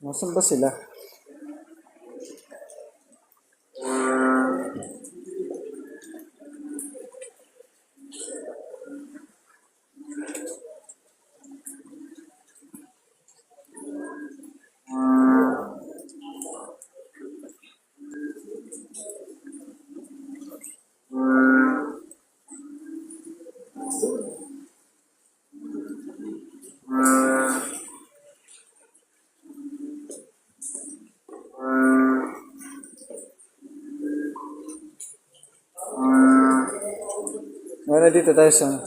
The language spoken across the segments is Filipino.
Nasaan ba sila? Wala dito tayo sa...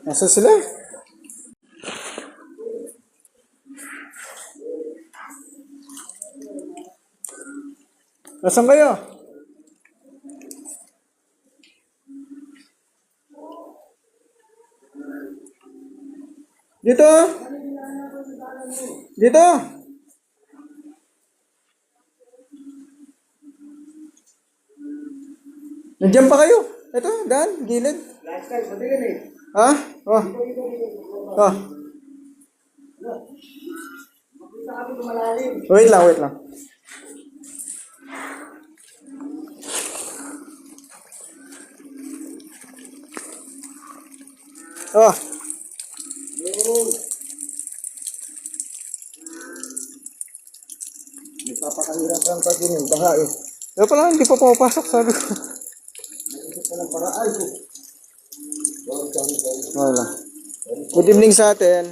Nasaan sila? Nasaan kayo? Dito? Dito? Nandiyan pa kayo? Ito, daan, gilid. Ha? Oh. Oh. Wait lang, wait lang. Oh. Napapakahirapan pa din yung baha eh. Kaya pala, hindi pa pumapasok, sabi ko. Naisip ka ng paraan ko. Wala. Good evening sa atin.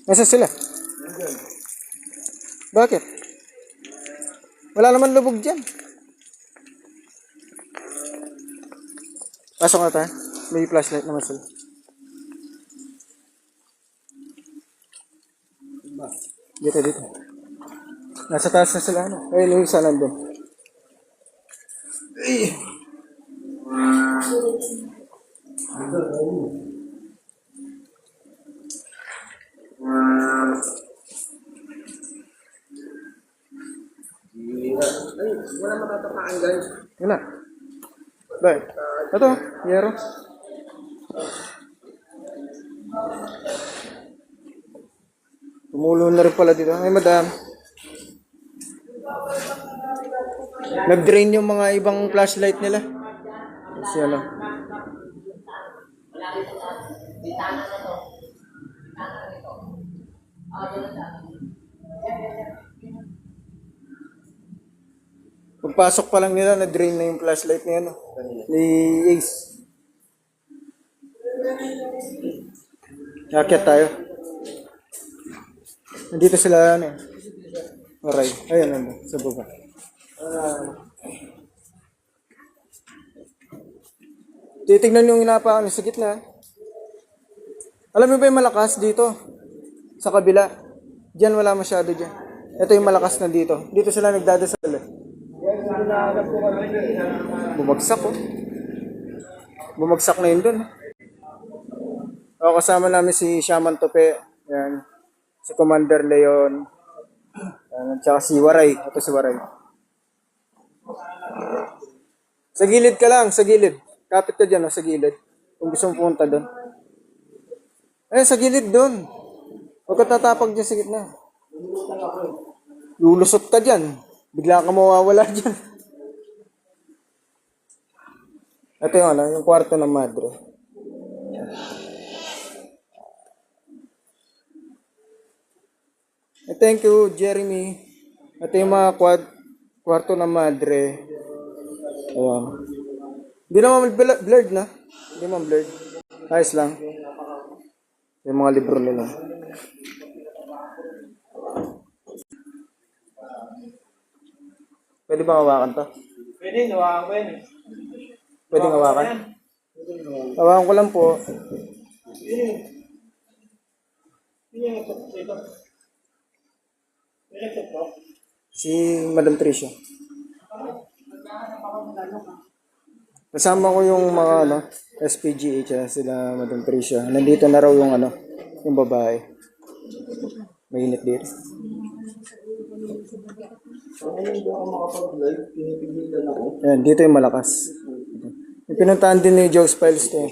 Nasaan sila? Bakit? Wala naman lubog dyan. Pasok na tayo. May flashlight naman sila. Dito, dito. Nasa taas na sila, ano? Ay, yung isa nandun. Ay! Ay, wala matatamaan guys. Wala. Bay. Ito, yero. Tumulo na rin pala dito. Ay, madam. Nag-drain yung mga ibang flashlight nila. Kasi ano. Pagpasok pa lang nila, na-drain na yung flashlight niya, no? Ni Ace. Akyat tayo. Nandito sila, ano? Alright. Ayun, ano, sa baba. Titignan yung inapakan sa gitna. Alam mo ba yung malakas dito? Sa kabila. Diyan wala masyado dyan. Ito yung malakas na dito. Dito sila nagdadasal eh. Bumagsak oh. Bumagsak na yun dun. O, kasama namin si Shaman Tope. Yan. Si Commander Leon. Yan. Tsaka si Waray. Ito si Waray. Sa gilid ka lang, sa gilid. Kapit ka dyan, oh, sa gilid. Kung gusto mong pumunta doon. Eh, sa gilid doon. Huwag ka tatapag dyan sa gitna. Lulusot ka dyan. Bigla ka mawawala dyan. Ito yung, ano, yung kwarto ng madre. Thank you, Jeremy. Ito yung mga kwarto ng madre. Ayan. Hindi naman blurred na. Hindi naman blurred. Ayos lang. Yung mga libro nila. Pwede ba hawakan to? Pwede, hawakan ko yan eh. Pwede hawakan? Hawakan ko lang po. Si Madam Tricia. Kasama ko yung mga ano, SPGH sila Madam Tricia. Nandito na raw yung ano, yung babae. Mainit dito. Hindi ako makapag-live, pinipigilan ako. Ayan, dito yung malakas. Yung pinuntahan din ni Joe's Files to.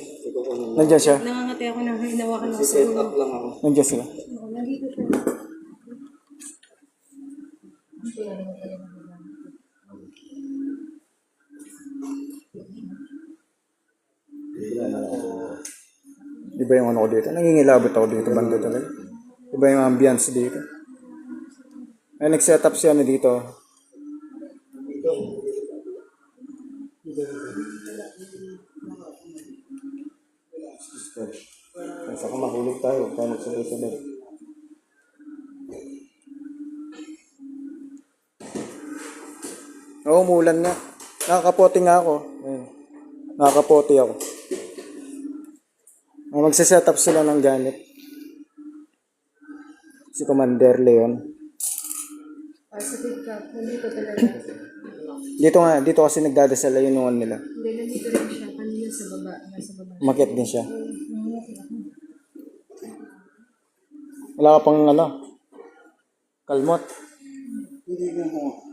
Nandiyan siya. Ate ako nang hinawakan ako sa Set ulo. up lang ako. Nandiyan sila. Oo, nandito siya. Iba yung ano ko dito. Nangingilabot ako dito. Banda talaga. Iba yung ambience dito. Ay, nag-set up siya na dito. Ay, saka mahulog tayo. Tayo magsabay-sabay. Oo, umulan nga. Nakakapote nga ako. Ayun. Nakakapote ako. Magsiset up sila ng gamit. Si Commander Leon. Positive ka. Nandito talaga. Dito kasi nagdadasal yun yung ano nila. Hindi, nandito rin siya. Kanina sa baba. Nasa baba. Umakyat din siya. Wala ka pang ano, kalmot. Hindi mo.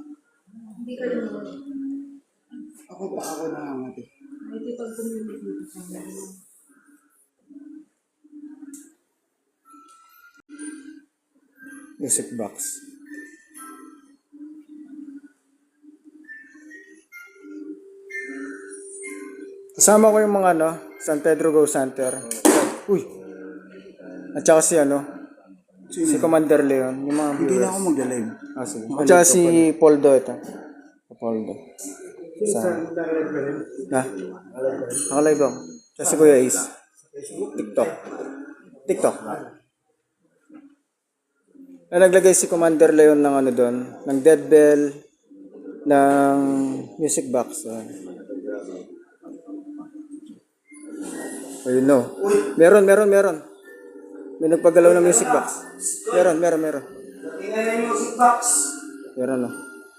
Hindi ka rin mo. Ako nangangati. Ay, di pag community dito ka. Music box. Kasama ko yung mga ano, San Pedro Go Center. Uy! At saka si ano, si Commander Leon. Yung mga Hindi na viewers. ako magla-live. Ah, sige. At saka si Poldo ito. Poldo. Sa... Ha? Nakalive ako. At si Kuya Ace. TikTok. TikTok. Naglagay si Commander Leon ng ano doon, ng dead bell, ng music box. Ayun no. Meron. May nagpagalaw ng music box. Meron. Tingnan na yung music box. Meron no.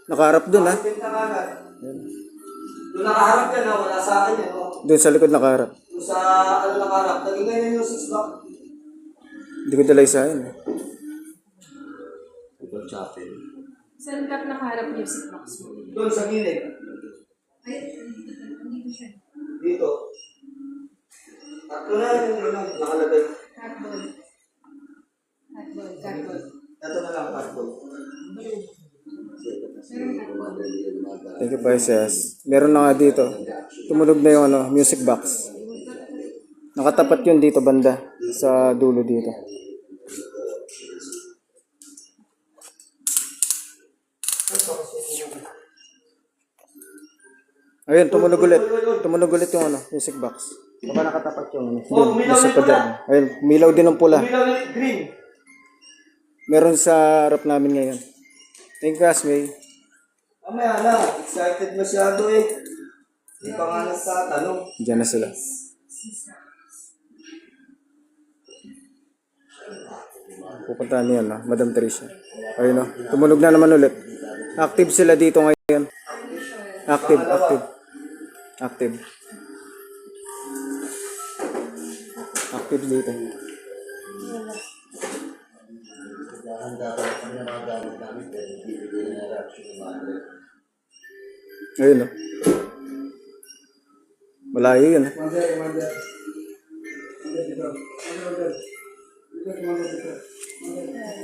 Nakaharap doon ha. Benta ka agad. Doon nakaharap yan ha. Wala sa akin yan. Oh. Doon sa likod nakaharap. Doon sa ano nakaharap. Tingnan na yung music box. Hindi ko dala isa yun. Ito chapel. Saan ka nakaharap music box mo? Doon sa gilid. Ay, nandito siya. Dito. Tatlo na yung nakalagay. Cardboard. Cardboard. Ito na lang cardboard. Thank you, Pisces. Meron na nga dito. Tumunog na yung ano, music box. Nakatapat yun dito banda. Sa dulo dito. Ayun, tumunog ulit yung ano, music box. Baka nakatapat yung ano. Doon, nasa pader. Ayun, milaw din ng pula. Milaw green. Meron sa harap namin ngayon. Thank you, Asmay. Mamaya na. Excited masyado eh. Hindi pa nga nagtatanong. Diyan na sila. Pupuntahan niya na, Madam Tricia. Ayun o, tumunog na naman ulit. Active sila dito ngayon. Active. Active dito. Ayun o. Malayo yun.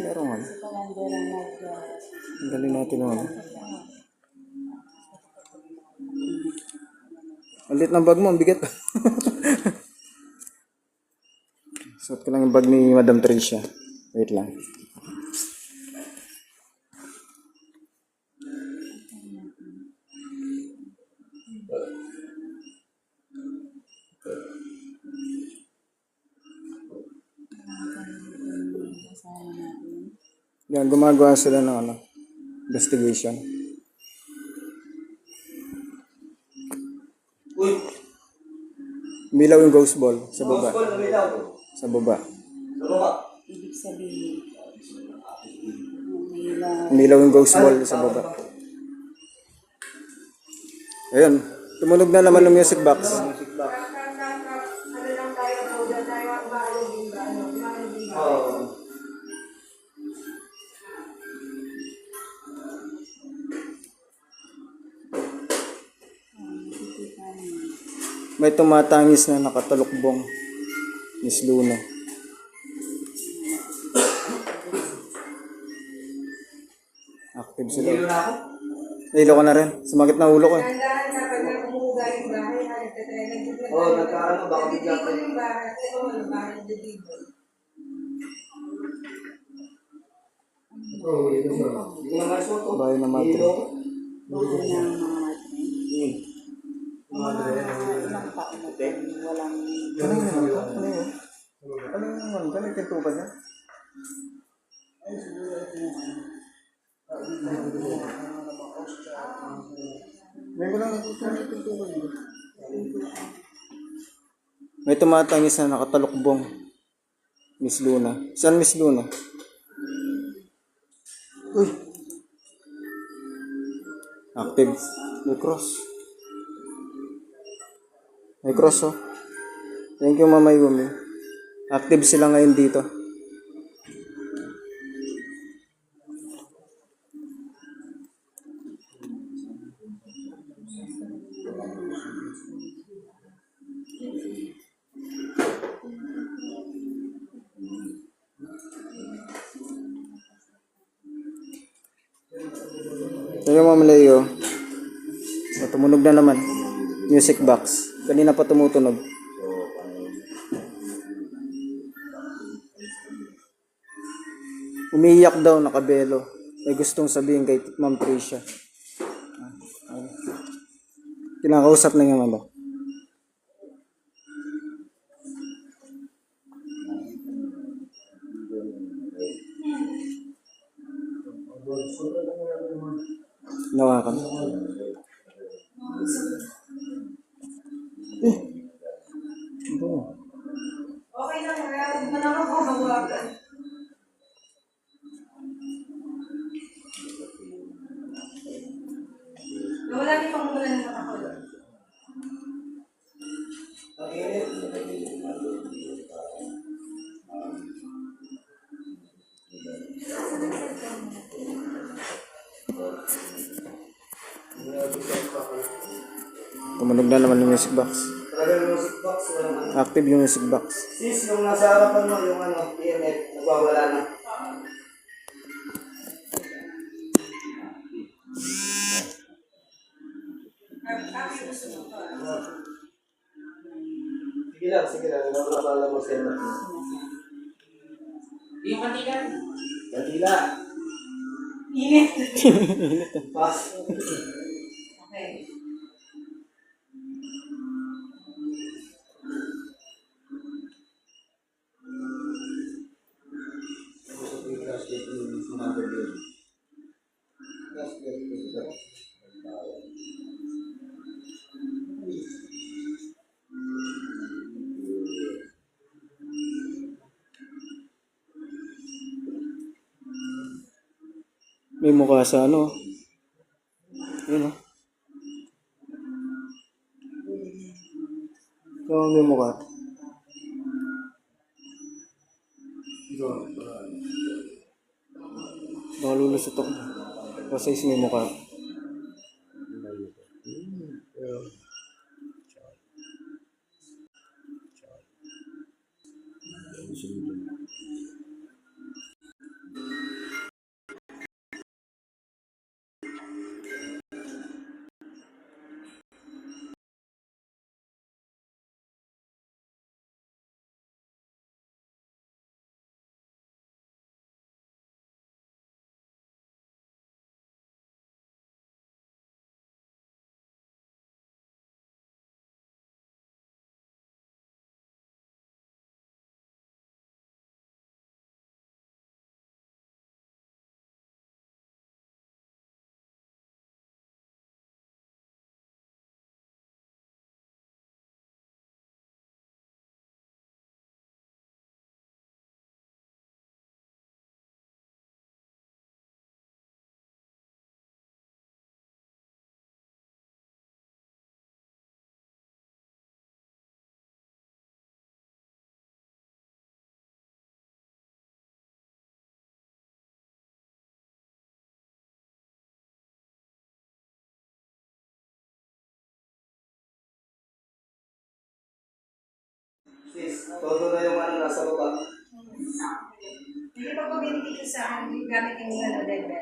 Meron ano. Ang galing natin ano. Ang lit ng bag mo, ang bigat. Suot ko lang yung bag ni Madam Tricia. Wait lang. Yan, gumagawa sila ng ano, investigation. Uy. Milaw yung ghost ball sa baba. Gospel na milaw. Sa baba. Sa baba. Ibig sabihin, Milaw yung ghost ball sa baba. Ayun, tumunog na naman ng music box. Oo. May tumatangis na nakatalukbong Miss Luna. Active sila. Hilo na ako. Nahilo ko na rin. Sumakit na ulo ko eh. Dahan-dahan sa pag nakuhuga yung bahay, Oo, nagkaano, baka bigla pa. yung bahay, yung bahay dito. Hindi ko na masuot. Bahay na madre. Hilo. Kanina naman ito? Kanina? Kanina naman? Kanina tintukan niya? May ko lang tintukan niya. May tumatangis na nakatalukbong. Miss Luna. Saan Miss Luna? Uy! Active. May cross. May cross oh. Thank you Mama Yumi. Active sila ngayon dito. Thank you Mama Leo. Tumunog na naman. Music box. Kanina pa tumutunog. Umiiyak daw, nakabelo. May gustong sabihin kay Ma'am Tricia. Kinakausap na niya malo. Nawakan. Ito. Okay lang, huwag mo naman ako hawakan. Wala din pang mula ng mata ko. Tumunog na naman yung music box. Talagang music box, walang ano. Active yung music box. Sis, yung nasa harapan mo, yung ano, EMF, nagwawala na. Sige lang, nagwawala mo sa EMF. Yung kandila. Kandila. Init. Pas. Okay. May mukha sa ano. Yun oh. So, may mukha. Baka lulusot ako. Kasi may mukha. Sis, todo na yung ano nasa baba. Hindi pa po binibigay sa akin, gamit yung level.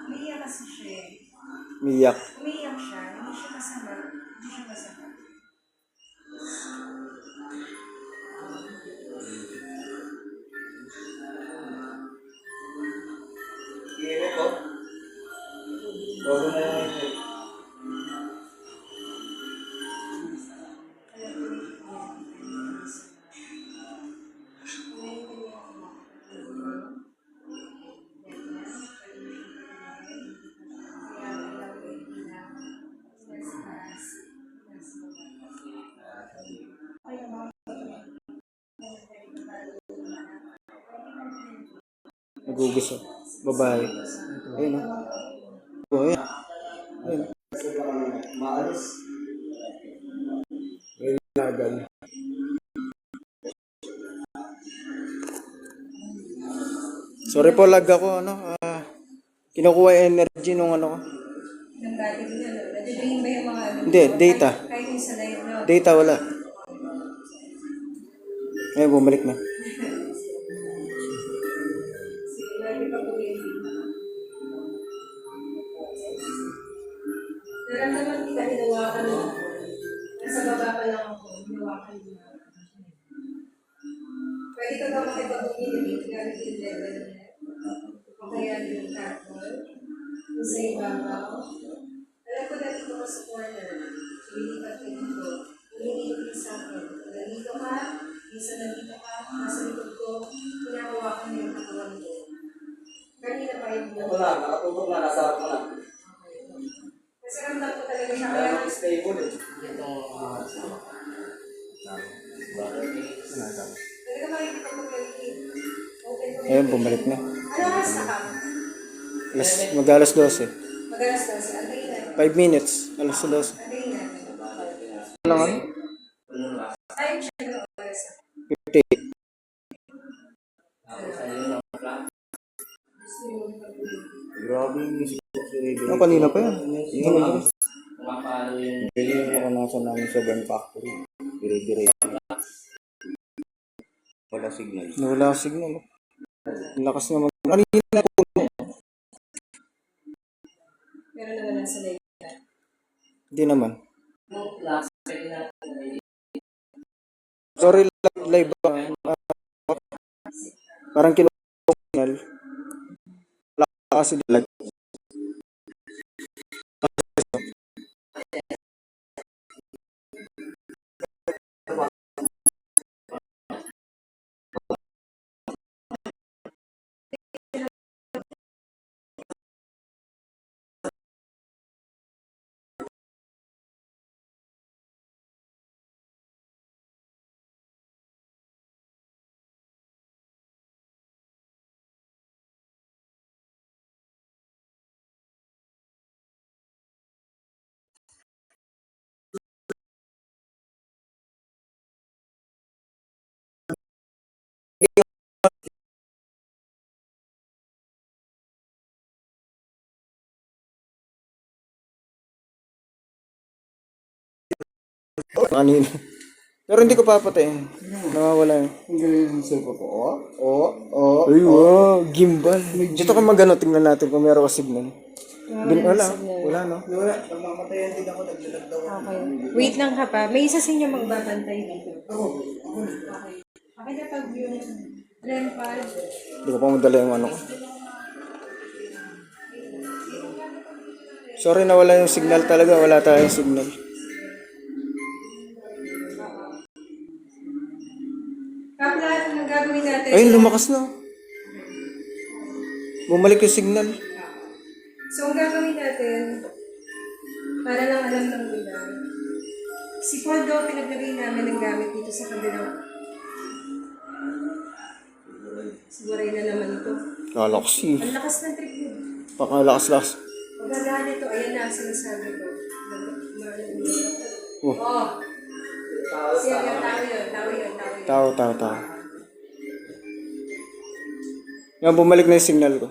Umiiyak kasi siya eh. Miyak. Umiiyak siya, hindi siya masama. Hindi siya masama. Iinit ko. Todo na yung init. Nagugas oh. Babae. Ayun oh. Oh, ayun. Ayun. Maalis. Ayun, lagal. Sorry po, lag ako, ano. Kinukuha yung energy nung ano ko. Yung dati ko na, nadidrain ba yung mga ano? Hindi, data. Kahit yung sa live, no? Data wala. Ayun, bumalik na. Sige, lagi pa po yun. Naramdaman kita, hinawakan mo. Nasa baba pa lang ako, hinawakan mo. Pwede ka ba makipag-umili dito gamit yung level niya? O kaya yung careful? Yung sa ibabaw? Alam ko na dito ka sa corner. Lilipat ka dito. Lilipat ka sa akin. Nandito ka, minsan nandito ka, nasa likod ko, hinahawakan mo yung katawan ko. Kanina pa yung Ito na, nakatutok na, nasa harap mo na. kasi ramdam ko talaga siya. Kaya Kaya mag stable eh. talaga makikita ko kayo. Open ko. Ayun, bumalik na. Ano oras na ka? Mag-alas 12. Magalas na siya. Antayin na. 5 minutes. Alas 12. Antayin na. Lang ano? Ay, siya na oras. 50. Grabe yung music box radio. Oh, kanina pa yan. Yung ano, yun yung naranasan namin sa Burn Factory. Dire-diretso. Wala signal. Nawala ang signal. Ang lakas naman. Kanina po. Pero naman sa live. Hindi naman. Sorry, live ba? Parang kinuha signal. Wala kasi lag. Kanina. Pero hindi ko papatayin. Nawawala yun. Ang galing yung cellphone ko. Oh. Ay, wow. Gimbal. Dito ka magano, tingnan natin kung meron ka signal. Wala. Wala, no? Wala, namamatayan din ako, naglalag daw. Okay. Wait lang ka pa. May isa sa inyo magbabantay dito. Okay. Okay na pag yung REM pad. Hindi ko pa madala yung ano ko. Sorry, nawala yung signal talaga. Wala tayong signal. Kapla, ang gagawin natin? Ayun, lumakas na. Bumalik yung signal. So, ang gagawin natin, para lang alam ng nila, si Paul daw pinaglagay namin ng gamit dito sa kabilang. Siguray na naman ito. Kalaksi. Ang lakas ng trip yun. Pakalakas-lakas. Pagkagaan ito, ayan na ang sinasabi ko. Oh. Oh! Siya yung tao yun. Tao. Yan, bumalik na yung signal ko.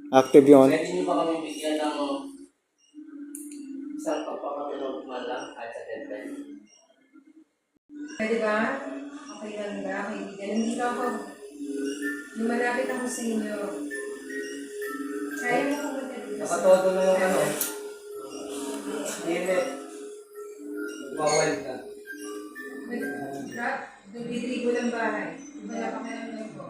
Active yun. Pwede niyo ba kami bigyan ng isang pagpapatulog man lang kahit sa deadline? Pwede ba? Okay lang ba, kaibigan? Nandito ako. Lumalapit ako sa inyo. Kaya mo pumunta dito. Nakatodo na yung ano. Limit. Bawal ka. Nagtitirigo ng bahay. Wala pa kaya lang ko.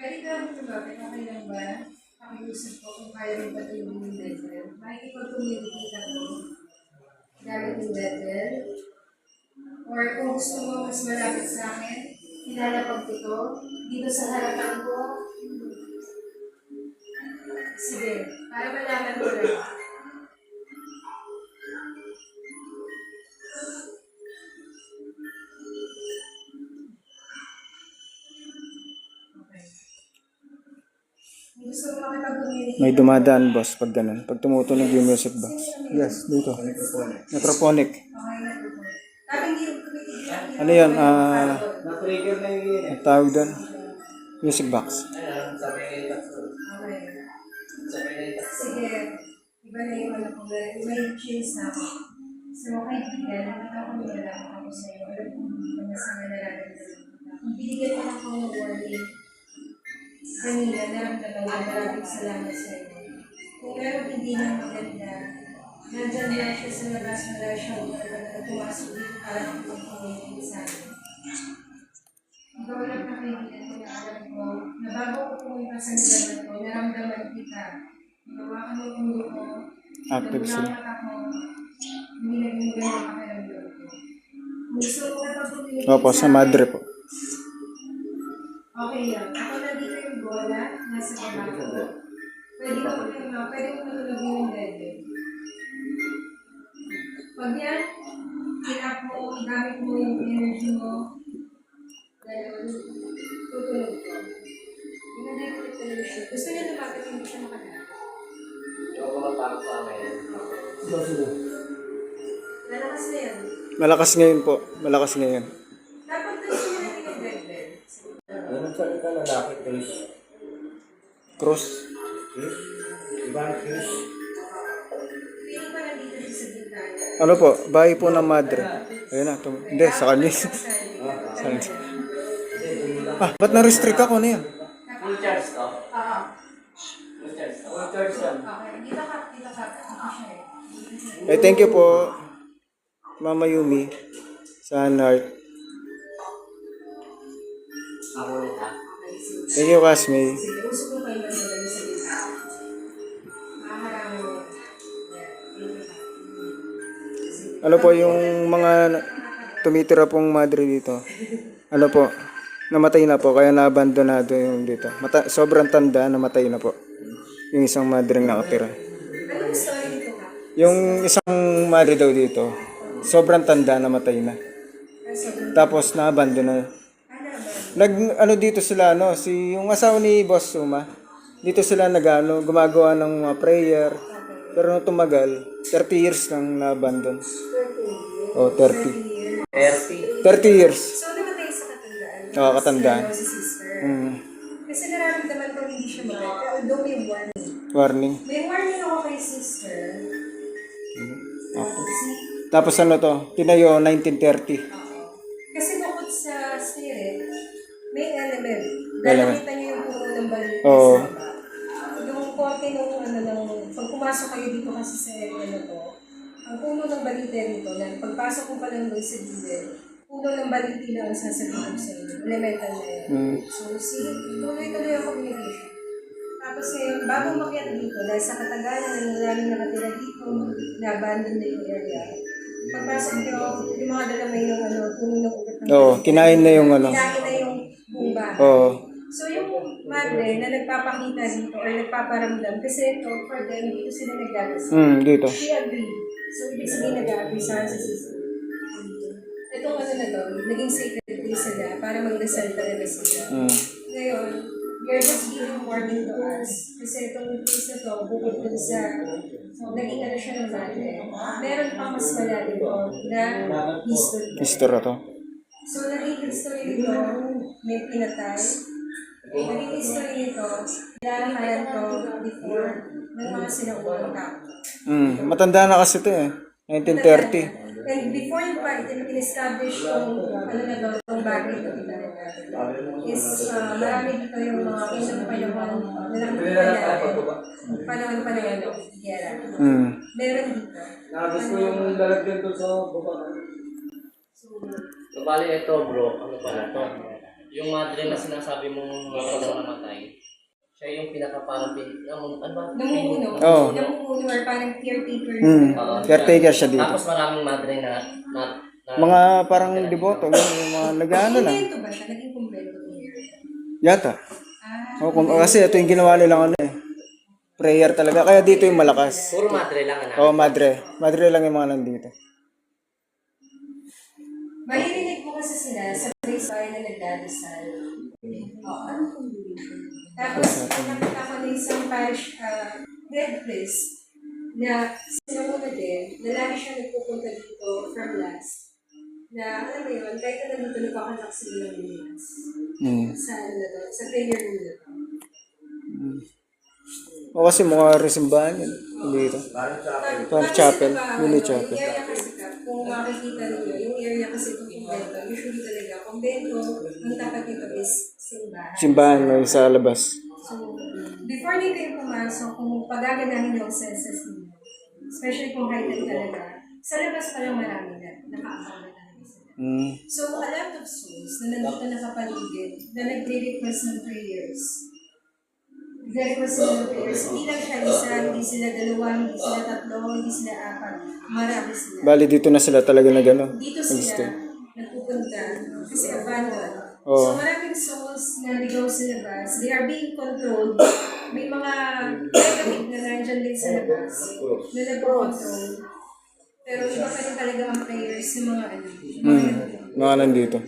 Pwede ka mo lumapit. Okay lang ba? Pakiusap ko kung kaya rin patulong yung level. Makikipag-communicate ako. Gamit yung level. Or kung gusto mo mas malapit sa akin, ilalapag ko dito sa harapan ko. Sige, para malaman ko lang. Okay. Gusto mo makipag-communicate? May dumadaan, boss, pag ganun. Pag tumutunog yung music box. Yes, dito. Microphonic. Okay na po. Sabi hindi yung tumitigil. Ano yan? Na-trigger na yung yun eh. Ang tawag doon? Music box. Ayun, sabi nga yung tatlo. Okay. Sabi nga yung tatlo. Sige. Iba na yung ano ko. Iba yung chills na ako. So, kaibigan, nakita ko nila ako sa iyo. Alam ko hindi ka masama na natin. Binigyan ko lang ako ng warning. Kanina, naramdaman ko maraming salamat sa iyo. Kung meron hindi na maganda, nandyan lang siya sa labas na siyang pumasok dito para mag-communicate sa akin. Ikaw lang na kaibigan ko na alam ko na bago ko pumunta sa nila ko, naramdaman kita. Nawakan mo yung ulo ko. Active sila. Nagulangat ako. Hindi naging ganyan pakiramdam ko. Gusto ko na pag-communicate Opo, sa madre po. Okay yan. Ako nandito yung bola, nasa baba ko. Pwede ko matulog yung level. Pag yan, kinap mo, igamit mo yung energy mo. Ganun, tutulog ko. Hindi ko tutulog siya. Gusto niya lumapit, hindi siya makadapit. Ikaw mga parang sa amin. Lalakas na yan. Malakas ngayon po. Malakas ngayon. Dapat na siya natin yung level. Ano sabi ka lalaki, Chris? Cross. Chris? Ibang Chris? Feeling ko nandito siya sa gitna. Ano po? Bahay po ng madre. Ayun na. Hindi, sa kanya. Sa kanya. Ba't na-restrict ako? Ano yan? Full charge to? Oo. Full charge to? Full charge yan. Okay, dito ka. Dito siya eh. Eh, thank you po, Mama Yumi, sa Heart. Ako ulit ha? Okay, sige. Thank you, Kasmi. Sige, usap mo kayo ba sa gitna? Maharami mo. Ano po yung mga tumitira pong madre dito? Ano po? Namatay na po, kaya na-abandonado yung dito. Sobrang tanda, namatay na po. Yung isang madre nakatira. Anong story nito ka? Yung isang madre daw dito, sobrang tanda, namatay na. Tapos na-abandon na. Ano dito sila, yung asawa ni Boss Suma, dito sila gumagawa ng mga prayer. Pero nung tumagal, 30 years nang na-abandon. Oh, 30. 30. 30 years. So, namatay sa katandaan. Oo, katandaan. Si sister. Mm. Kasi nararamdaman ko hindi siya maganda. Although may warning. Warning. May warning ako kay sister. Tapos ano to? Tinayo 1930. Kasi bukod sa spirit, may element. Element. Nakita niyo yung puno ng balita Oo. sa baba. Yung konti nung pag pumasok kayo dito kasi sa area na to, ang puno ng balite rito, na pagpasok ko pa lang doon sa gilid, puno ng balite lang ang sasabihin ko sa inyo. Elemental na yan. Mm. So, tuloy-tuloy ang communication. Tapos ngayon, bago makiat dito, dahil sa katagalan na maraming nakatira dito, na-abandon na yung area. Pagpasok nyo, yung mga dalamay ng puno ng ugat ng Oo, kinain na yung kinain na yung buong bahay. Oo. So yung madre na nagpapakita dito or nagpaparamdam, kasi ito, for them, dito sila nagdadasal. Dito. She agree. So ibig sabihin nag-agree sa sister. Itong na to, naging sacred place sila para magdasal talaga sila. Ngayon, you're just giving warning to us. Kasi itong place na to, bukod dun sa naging siya ng madre, meron pang mas malalim ko na history. History to. So, naging history nito, may pinatay, Naging history nito, nilalaman ko before ng mga sinaunang tao. Matanda na kasi ito eh. 1930. And before yung pa, in-establish yung ano na daw, yung bagay na pinagawa is marami dito yung mga unang panahon na nakikita natin. Panahon pa na yan, gera. Meron dito. Nabis ko yung lalagyan doon sa baba. So, bali ito bro, ano pala to? Yung madre na sinasabi mong namatay, siya yung pinaka parang ano ba? Namumuno. Oo. Namumuno or parang caretaker. Caretaker siya dito. Tapos maraming madre na Mga parang deboto, yung mga nag-ano lang. Kumbento ba siya? Naging kumbento ko area. Yata. Ah, Kasi ito yung ginawa nilang ano eh. Prayer talaga. Kaya dito yung malakas. puro madre lang na. Oo, madre. Madre lang yung mga nandito. maririnig mo kasi sila sa praise bahay na nagdadasal. Oo, ano kung tapos, nakita ko na isang parish dead priest na sinamuna din, na lagi siya nagpupunta dito from last. Na, alam mo yun, kahit na nandito nagkakanak sila ng Minas. Sa, ano na to, sa prayer room na to. O kasi mga resimbahan yun. Dito. Parang chapel. Mini chapel. Yung area kasi kung makikita niyo, yung area kasi itong kumbento, usually talaga, kumbento, ang tapat nito is simbahan. Simbahan no, sa labas. So, before din kayo pumasok, kung pagaganahin yung senses niyo, especially kung heightened talaga, sa labas pa lang marami na, nakaabang na talaga sila. So, a lot of souls na nandito nakapaligid, na nagre-request ng prayers. Nagre-request ng prayers. Hindi lang siya isa, hindi sila dalawa, hindi sila tatlo, hindi sila apat. Marami sila. Bali dito na sila talaga na gano'n. Dito sila nagpupunta kasi abandoned. Oo. So maraming souls na ligaw sa labas, they are being controlled. May mga negative na nandyan din sa labas na nagpo-control. Pero iba pa rin talaga ang prayers ng mga ano. Mga nandito.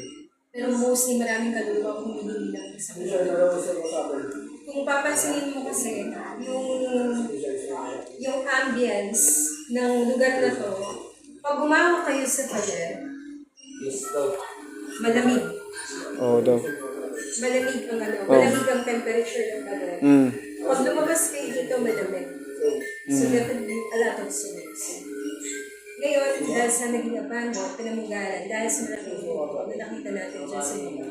Pero mostly maraming kaluluwa kung hindi lang sa kung papansinin mo kasi, yung ambience ng lugar na to, pag gumawa kayo sa pader, malamig. Oo daw. Malamig ang ano, malamig ang temperature ng pader. Pag lumabas kayo dito, malamig. So definitely a lot of swimmers. Ngayon, dahil sa naging abano, pinamugalan, dahil sa maraming na nakita natin dyan sa mga.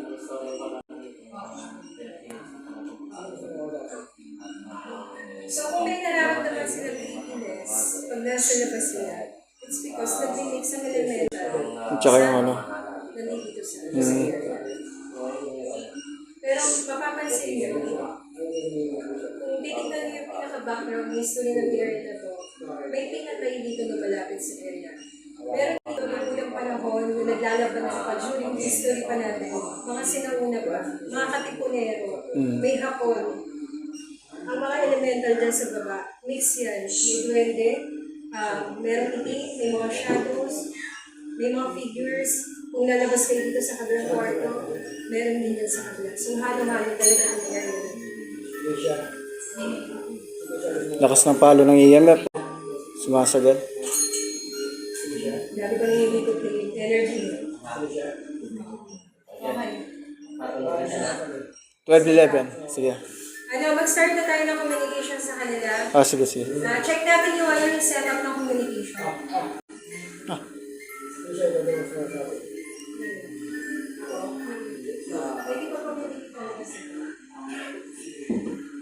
So kung may nararamdaman sila weakness, pag nasa labas sila, it's because nag-mix ang elemental At saka yung ano. nandito sa area. Pero mapapansin nyo, kung titignan nyo yung pinaka-background history ng area na to, may pinatay dito na malapit sa area. Pero dito may unang panahon na naglalaban na pa during history pa natin, mga sinauna pa, mga katipunero, may hapon, ang mga elemental dyan sa baba, mix yan. May duwende, meron itim, may mga shadows, may mga figures. Kung lalabas kayo dito sa kabilang kwarto, meron din dyan sa kabila. So, halo-halo talaga ang area. Lakas ng palo ng EMF. Sumasagal. Dati ko nangyayon ko yung energy. Okay. 12-11. Sige. Mag-start na tayo ng communication sa kanila. Sige, sige. Check natin yung yung setup ng communication. Pwede pa communicate talaga sila.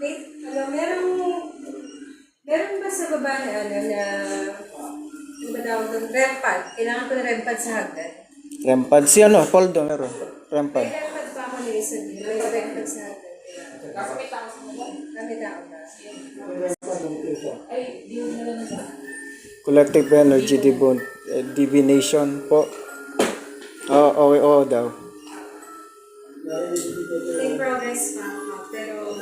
Wait, meron ba sa baba na ano ba tawag doon? REM pad. Kailangan ko ng REM pad sa hagdan. Rempad. Si ano? Poldo meron. Rempad. May REM pad pa ako na isa din. May REM pad sa hagdan. Gamit ako ba? Collective energy divination po. Oo daw. In progress pa ako, pero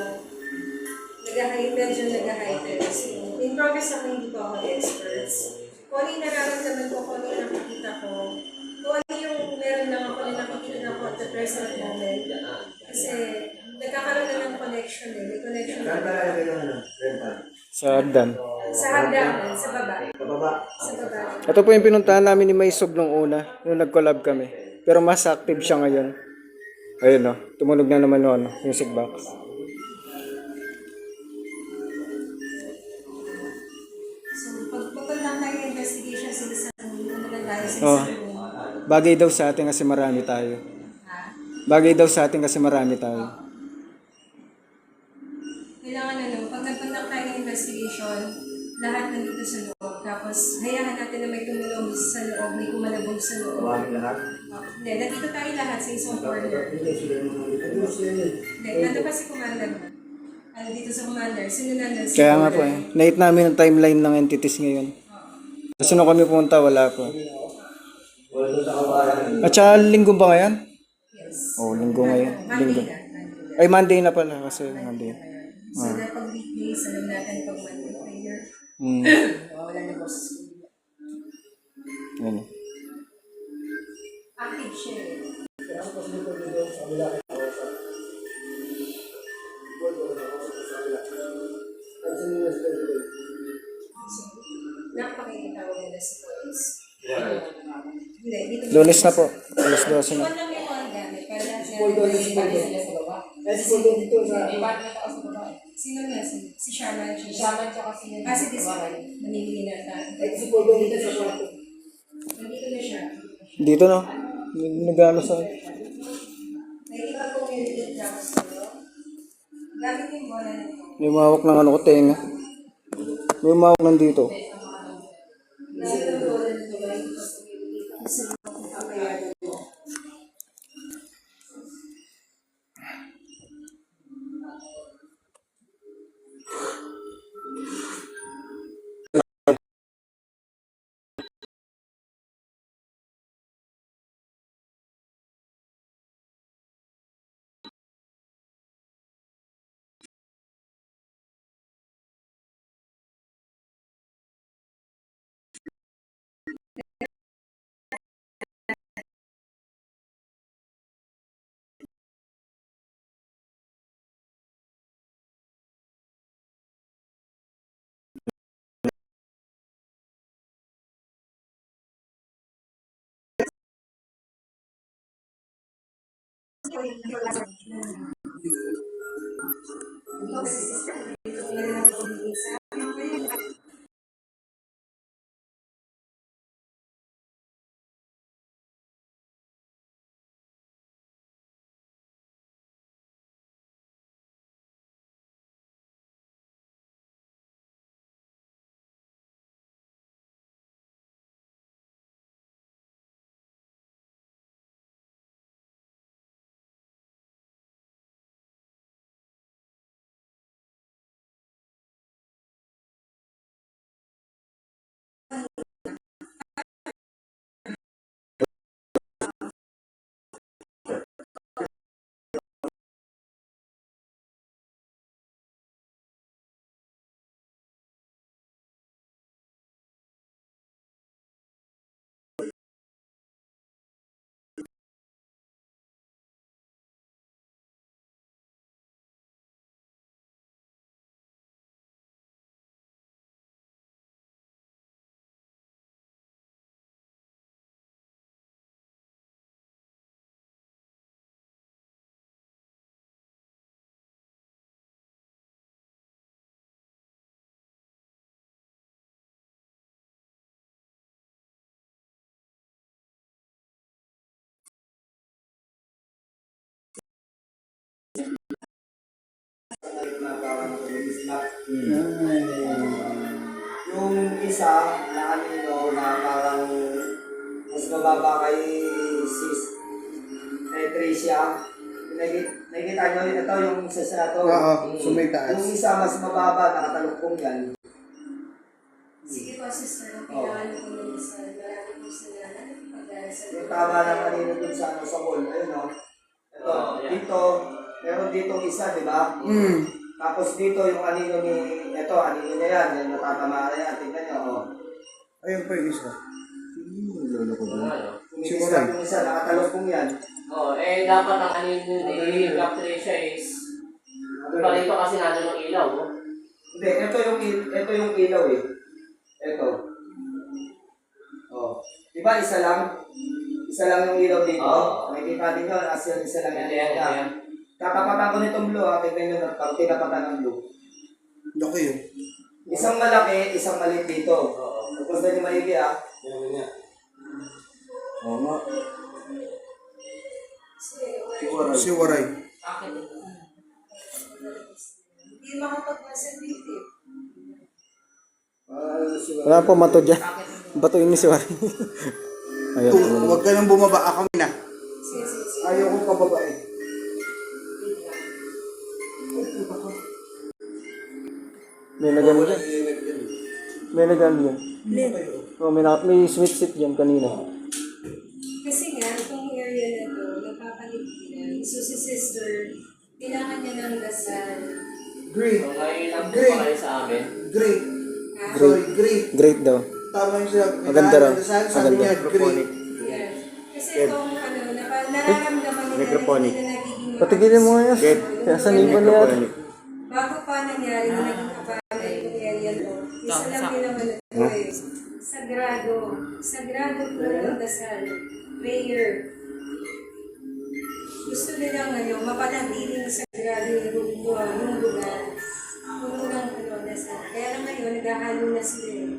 medyo nag-highters. In progress ako, hindi ko ako experts. Kung ano yung nararamdaman ko, kung ano yung nakikita ko, kung ano yung meron lang ako na nakikita ko at the present moment. Kasi nagkakaroon na ng connection eh. May connection na. Sa Ardan. Sa hagdanan, sa baba. Sa baba. Ito po yung pinuntahan namin ni Maysog nung una. Nung nag-collab kami. Pero mas active siya ngayon. Ayun no, tumunog na naman yung ano, music box. So, pag putol lang tayo ng investigation sa isang room, ano lang tayo sa Oh, isang room. bagay daw sa atin kasi marami tayo. Ha? Bagay daw sa atin kasi marami tayo. Kailangan ano, pag nagpunta tayo ng investigation, lahat nandito sa loob. Tapos, hayahan natin na may tumulong sa loob, may kumalabog sa loob. lahat. Hindi, nandito tayo lahat sa isang corner. Hindi, nandito pa si Commander. Ano dito sa Commander, sino nandun? Si Kaya nga po Commander. night namin ang timeline ng entities ngayon. Kasi nung kami pumunta, wala po. Wala doon sa kawalan. At saka linggo ba ngayon? Yes. Oh, linggo ngayon. Monday Linggo. na. Monday na. Ay, Monday na pala kasi Monday. So, na pag weekdays, alam natin pag Monday prayer, Hmm. wala na boses ko. Yan. Active siya eh. Napakikita ko nila sa police. Hindi, dito. Lunes na po. Alas 12 na. Iwan lang yung mga gamit. Para lahat sila sa baba. Sino nga? Si Shaman. Shaman tsaka si namimili na tayo. Dito na siya. Nandito na siya. Dito na. Nagano sa... Nakikita ko yung little drops ko. Gamit yung bola na ito. May mawak ng ano ko, tenga. May mawak nandito. Gamit yung bola na ito. Gamit ko sa isa ng kakayaan mo. Yung isa na anino na parang mas mababa kay sis kay Tricia. Nakikita nyo ito yung isa sa ito. Oo, so may taas. Yung isa mas mababa, nakatalukong yan. Sige po, sister. Kailangan ko na sa marami po sila na pag-asa. Yung tama ng anino dun sa ano sa wall. Ayun o. Ito, dito, meron ditong isa, di ba? Tapos dito yung anino ni, ito, anino niya yan. Yung natatamaan na yan. Tingnan nyo, o. Ayun pa yung isa. Lolo ko ba? Kumikislap yung isa, nakatalukong yan. Oh, dapat ang ano yun i-block siya is iba rito kasi nandun ang ilaw, oh. Hindi, ito yung ilaw eh. Ito. Oh. Di ba isa lang? Isa lang yung ilaw dito. Oo. Makikita din yun, as yun, isa lang yung Ito ilaw yan, ito niya. yan. Tatapatan ko nitong blue, ha? Tignan nyo na pag tinapatan ng blue. Laki yun. Isang malaki, isang maliit dito. Oo. Tapos na yung maigi, ha? Oo nga. Kasi, Si Waray. Bakit? hindi makapag-concentrate. Wala po mato dyan. Batuin ni si Waray. Ayun. Huwag ka nang bumaba, ako na. Sige. Ayaw ko pababa eh. May nagano dyan. May nagano dyan. Oh, may sweet seat dyan kanina. Kasi nga, itong area na to, nagpapaligiran. So si sister, kailangan niya ng dasal. Great. So ngayon lang po Great. pa kayo sa amin. Great. Ha? Sorry, great. Great daw. Tama yung sinabi. Maganda raw. Sabi niya, great. Yes. Kasi itong nararamdaman nila Microphonic. na nagiging Patigilin mo nga yan. Kaya sa nipon niya. bago pa nangyari na naging abala yung area to, isa lang din naman ito eh. Sagrado. Sagrado po ng dasal. Prayer. Gusto nilang mapanatiling sagrado yung lugar. Puno ng dasal. Kaya lang ngayon, naghahalo na sila eh.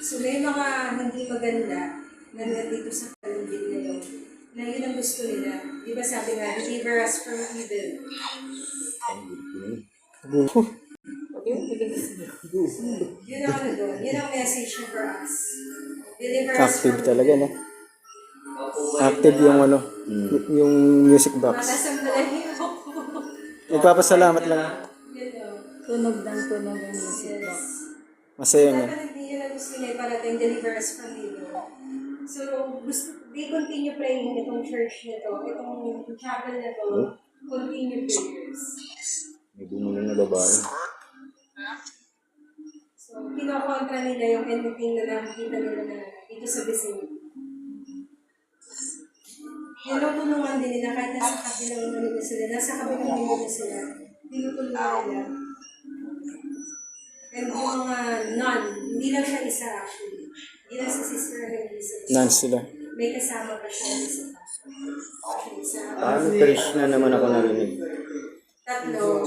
So may mga hindi maganda na nandito sa paligid ngayon na yun ang gusto nila. Di ba sabi nga, deliver us from evil. Yun ang doon. Yun ang message niya for us. Deliver us Active from talaga, no? Active yung ano, yung music box. Matasambalan ako. Nagpapasalamat lang. Yun o. Tunog ng tunog ang music box. Yes. Masaya nga. Dapat hindi yun ang gusto niya parating deliver us from evil. So, they continue praying itong church na to, itong chapel na to, continue prayers. May bumuli na babae. So, kinokontra nila yung anything na nakikita nila na dito sa vicinity. Tinutulungan din nila kahit nasa kabilang mundo sila, nasa kabilang mundo sila, tinutulungan nila. And yung mga nun, hindi lang siya isa actually. Hindi lang sa sister Helisa. Nance sila. May kasama pa siya isa pa. Actually, isa. Paano Krishna naman ako narinig? Tatlo.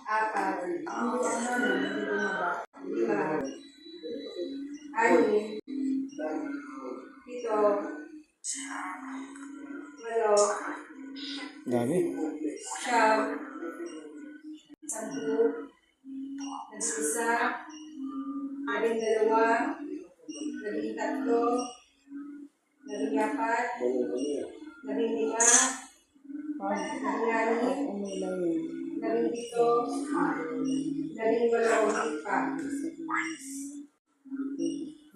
Apat. Hindi bumaba. Lima. Anim. Pito. Walo. Dami. Siyam. Sampu. Nag-isa. Labing dalawa. Labing tatlo. Labing apat. Labing lima. Labing anim. Labing pito. Labing walo.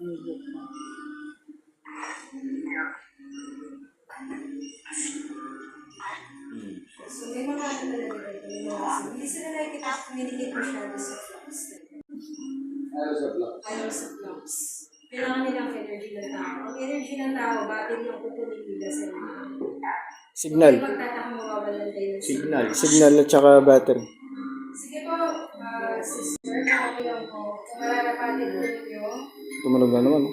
Higit pa. So, may mga ano talaga dito, may mga hindi sila nakikita communicate masyado sa vlogs. Ayaw sa vlogs. Kailangan nilang energy ng tao. Ang energy ng tao, battery yung kukunin nila sa inyo. Signal. Kung magtataka mawawalan kayo ng Signal. Signal at saka battery. Sige po, sister, ako lang po. Kung mararapatin po ninyo, Tumunog na naman.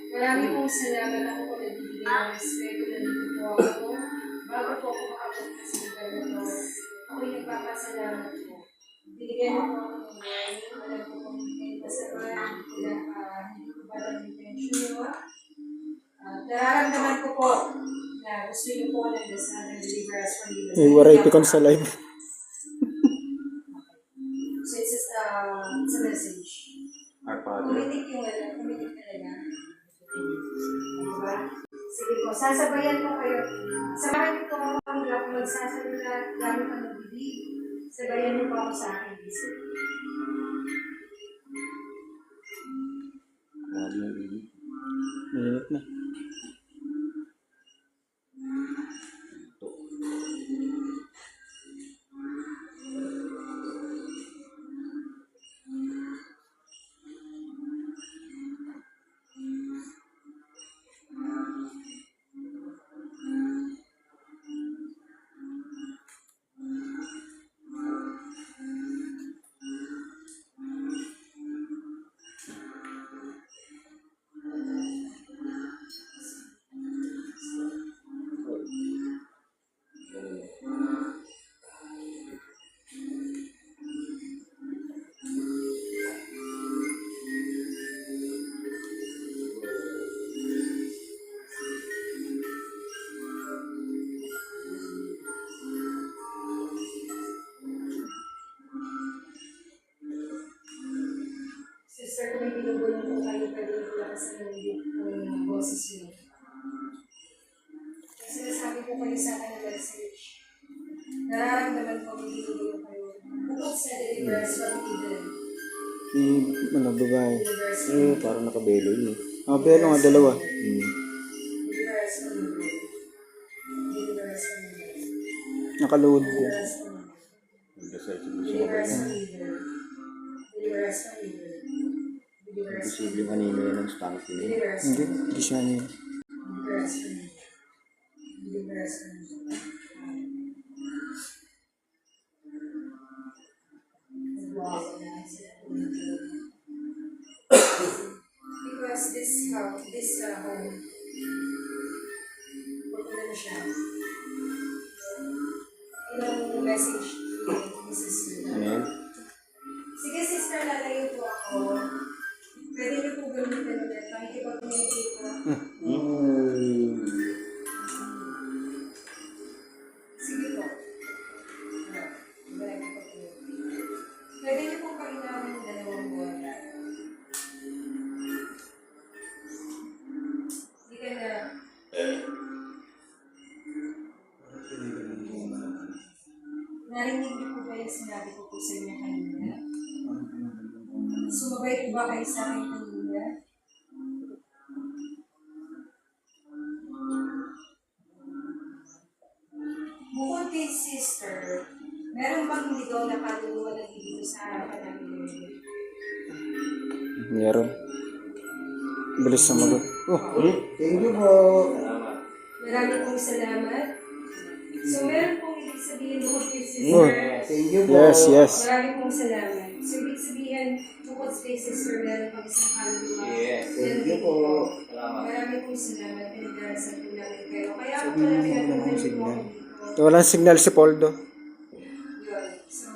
marami pong salamat ako po nagbibigay ng respeto na dito po ako. Bago po ako makapunta sa lugar na to, ako'y nagpapasalamat po. Binigyan mo po ako ng money, wala po kong masama, hindi ko ba ng intention nyo. Nararamdaman ko po na gusto niyo po ng dasal ng deliver us from evil. May Waray Picon sa live. So it's a message. Kumitik yung kumitik talaga. Diba? Sige po, sasabayan ko kayo. Sabayan niyo po ako ang magsasalita gamit ang nagbibig. Sabayan niyo po ako sa akin. Minute na. naman po bibigyan kayo. Bukod sa deliverance from Eden. Ano, babae. Deliverance from Parang nakabelo yun. Belo nga, dalawa. Deliverance from Eden. Deliverance from Eden. Nakaluhod ko. Deliverance from Eden. Deliverance from Eden. Deliverance from Eden. Deliverance from Posibleng anime yan ng stomach yun. Deliverance Hindi, from hindi siya niya. Deliverance from Eden. Deliverance from Eden. Because this house, this home, wala na siya. Ilang message ni sister. Ano yan? Sige sister, lalayo po ako. Pwede niyo po gamitin ulit. Pakikipag-communicate po. Sige po. Pwede niyo po pag-inamin ng 2 buwan. Hindi ka na. Narinig niyo po ba yung sinabi ko po sa inyo kanina? Sumabay po ba kayo sa akin kanina? Bukod kay sister, meron bang ligaw na kaluluwa na dito sa harapan namin? Meron. Bilis sa magot. Thank you po. Maraming pong salamat. So meron pong ibig sabihin bukod kay Oh. sister. Thank you po. Yes, yes. Maraming pong salamat. So ibig sabihin, bukod kay sister, meron pang isang kaluluwa. Yes. Thank you po. Maraming pong salamat. Pinagdarasan po namin kayo. Kaya po pala pinatuloy po ako dito. Walang signal si Poldo. Yun. So,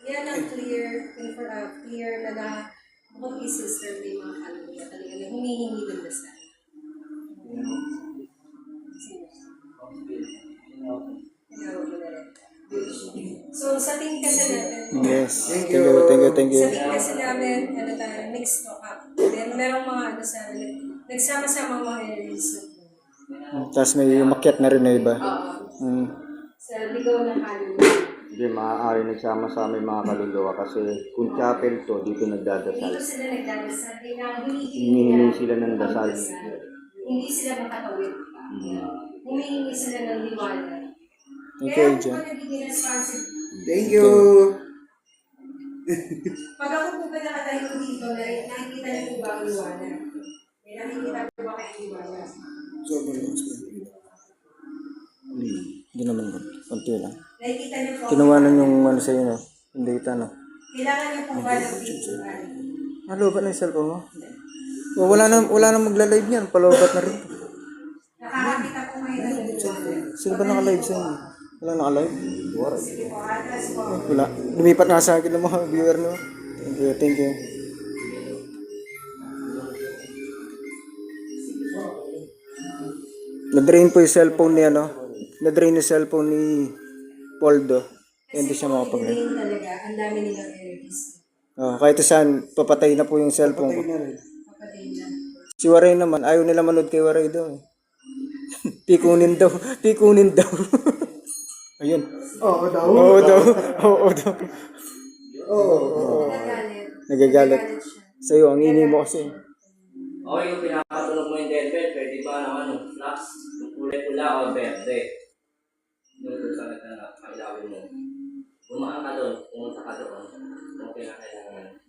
yan ang clear, clear na bukod kay sister may mga kaluluwa talaga na humihingi ng dasal. So, sa tingin kasi natin, Yes. Thank you, thank you, thank you. sa tingin kasi namin, ano tayo, mixed talk up. Then, merong mga ano sa nagsama-sama mga areas na Tapos may umakyat na rin na iba. Oo. Sa ligaw ng kaluluwa. Hindi, maaari nagsama-sama yung mga kaluluwa kasi kung chapel to, dito nagdadasal. Dito sila nagdadasal, kaya Hinihingi sila ng dasal. Hindi sila makatawid pa. Humihingi sila ng liwanag. Thank Kaya you, ako Jen. po nagiging responsible. Thank you. Pag ako po ba nakatayo dito, nakikita niyo po ba ang liwanag? May nakikita po ba kayo liwanag? Hindi naman ko. Konti lang. Nakikita niyo po. Kinuwanan yung ano sa'yo, no? Yung data, no? Kailangan niyo po ba ng picture? Malobat na yung cellphone mo. Oh, wala na magla-live niyan. Palobat na rin. Nakakakita po kayo ng liwanag. Sino ba naka-live sa inyo? Wala naka-live? Sige po, atras po. Wala. Lumipat nga sa akin ng mga viewer, no? Thank you, thank you. Na-drain po yung cellphone ni ano? Na-drain yung cellphone ni Poldo. Hindi siya makapag-live. Kasi talaga, ang dami nilang energies. Oh, kahit saan, papatay na po yung cellphone ko. Papatay na. Si Waray naman, ayaw nila manood kay Waray daw. Eh. Pikunin daw. Pikunin daw. Ayun. Oo daw. Oo daw. Oo daw. Nagagalit. Nagagalit. siya. Sa'yo, ang ini mo kasi. O yung pinakatulog mo yung deadbed, pwede ba naman yung flux, yung kulay pula o verde. Yung kung saan na kailawin mo. Bumaan ka doon, pumunta ka doon. Yung pinakailangan.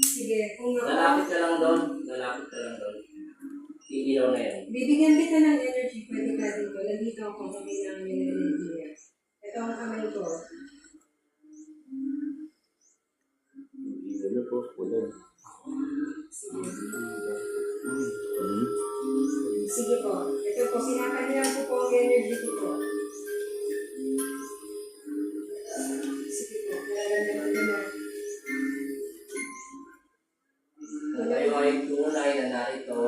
Sige, kung ako, Lalapit ka lang doon. Lalapit ka lang doon. Iilaw na yan. bibigyan kita ng energy, pwede ka dito. Nandito ako kung kailangan ng energy. Ito ang kamay ko. Ano po, ulan. Sige po. Ito po, sinakanihan ko po ang energy ko po. Sige po, nararamdaman naman. Kung kayo ay tunay na narito,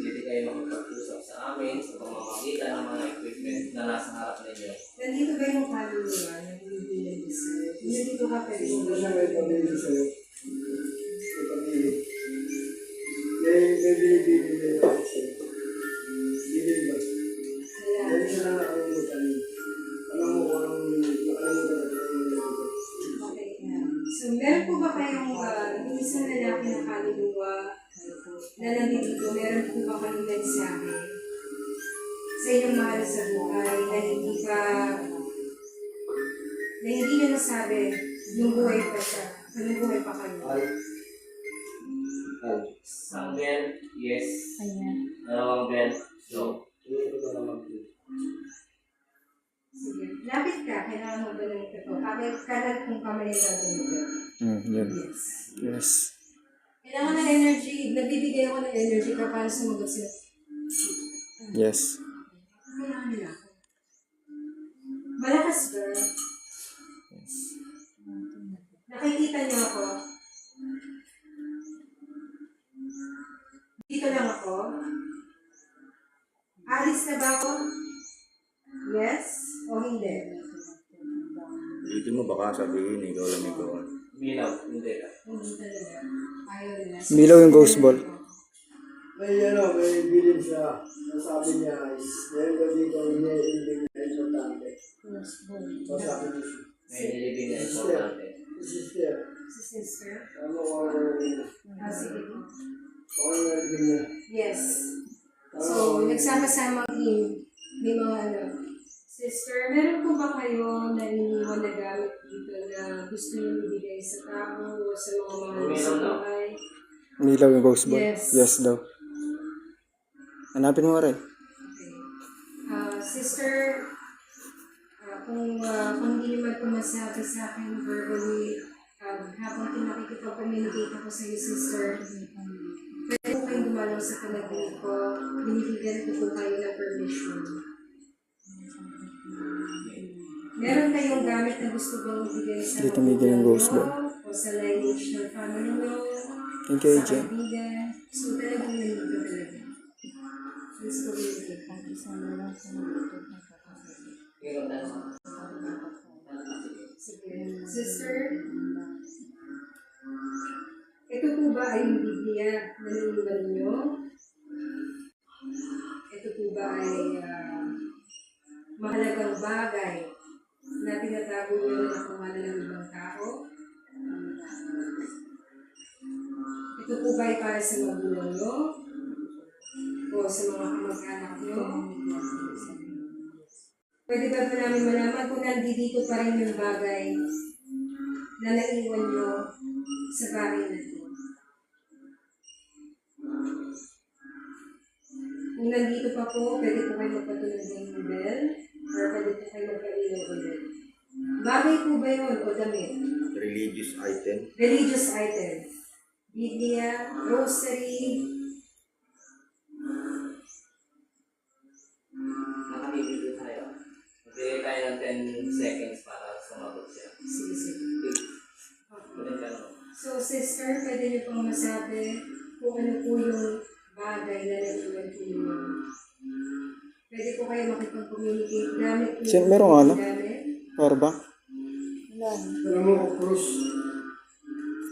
pwede kayo makapag-usap sa amin sa pamamagitan ng mga equipment na nasa harap ninyo. Nandito ba yung kaluluwa na hindi nag-decide? Nandito ka pwede mo ba siya? Wala. meron po ba kayong mensahe sa inyong mahal sa buhay na hindi nyo nasabi yung buhay pa siya, yung buhay pa kayo? Isang bell, yes. Ayan. Dalawang bell, no. Sige, lapit ka, kailangan mo ba ng ito? Kalat kung kamay na ganito. Yun. Yes. Yes. Kailangan ng energy, nagbibigay ako ng energy ka para sumagot sila. Yes. Kailangan nila ako. Malakas ba? Nakikita niyo ako? Dito lang ako? Alis na ba ako? Yes o hindi? Dito mo baka sabihin, ikaw lang ikaw. Bilaw, hindi ka. Hindi talaga. Ayaw nila. Milaw yung ghost ball. May bilin siya. Nasabi niya is, dahil ko dito, hindi na importante. Masabi niya siya. May nilibing na importante. Sister, Si sister? ano ko ang Sige. nalibing niya? Yes. So, nagsama-sama team. May mga ano. Sister, meron po ba kayo na iniwan na gamit dito na gusto niyo ibigay sa tao o sa mga mahal sa buhay? Milaw yung ghost ball. Yes. Yes daw. Hanapin mo rin. Okay. Sister, kung hindi naman po masabi sa akin verbally, habang nakikipag-communicate ako sa iyo, sister, pwede po kayong dumalaw sa panaginip ko, binibigyan ko po kayo ng permission. Meron kayong gamit na gusto bang ibigay sa Dito may ganun ghost ball. o sa lineage ng family nyo, Thank you, sa Jen. kaibigan. So, talagang nandito talaga. Let's communicate. Ikaw tanong. Sige. Sister, ito po ba ay yung Biblia na naiwan niyo? Ito po ba ay mahalagang bagay na tinatago niyo na nakuha ng ibang tao? Ito po ba ay para sa magulang niyo? O sa mga kamag-anak niyo? Pwede ba namin malaman kung nandito pa rin yung bagay na naiwan nyo sa bahay na ito? Kung nandito pa po, pwede po kayo magpatunog ng bell or pwede po kayo magpailaw ulit. Bagay po ba yun o damit? Religious item. Religious item. Biblia, rosary. Nakabibigay tayo. Magbigay tayo ng 10 seconds para sumagot siya. Sige, sige. Ulit ka naman. So, sister, pwede niyo pong masabi kung ano po yung bagay na naiwan po ninyo. Pwede po kayo makipag-communicate gamit po Sin, merong ano? gamit. Or ba? Alam mo, Cruz,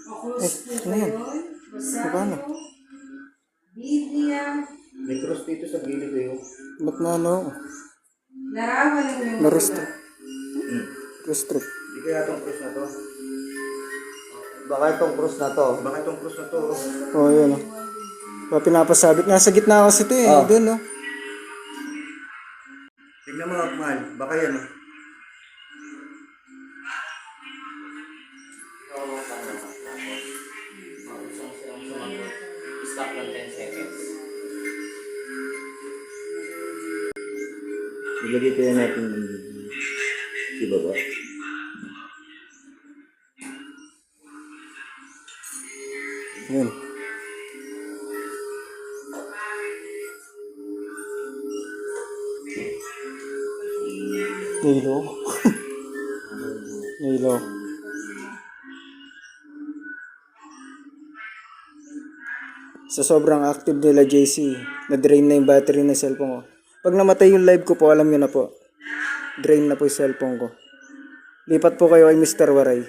O cross po ano ba yan? yun? Magkano? Rosario, Biblia, May cross dito sa gilid ko yung. Ba't na ano? larawan ng mga Na-restrict. Restrict. Hindi kaya itong cross na to. Baka itong cross na to. Baka itong cross na to. Oh, yun oh. Pa pinapasabit. Nasa gitna kasi ito eh. Oh. Doon oh. Tignan mo, mahal. Baka yan oh. Ikaw ang tanong. Tapos, mausong silang sumagot. Stop ng 10 seconds. Ilagay kaya natin si baba. Yun. Nilo. Nilo. Sa sobrang active nila JC, na-drain na yung battery ng cellphone ko. Pag namatay yung live ko po, alam nyo na po. Drain na po yung cellphone ko. Lipat po kayo kay Mr. Waray.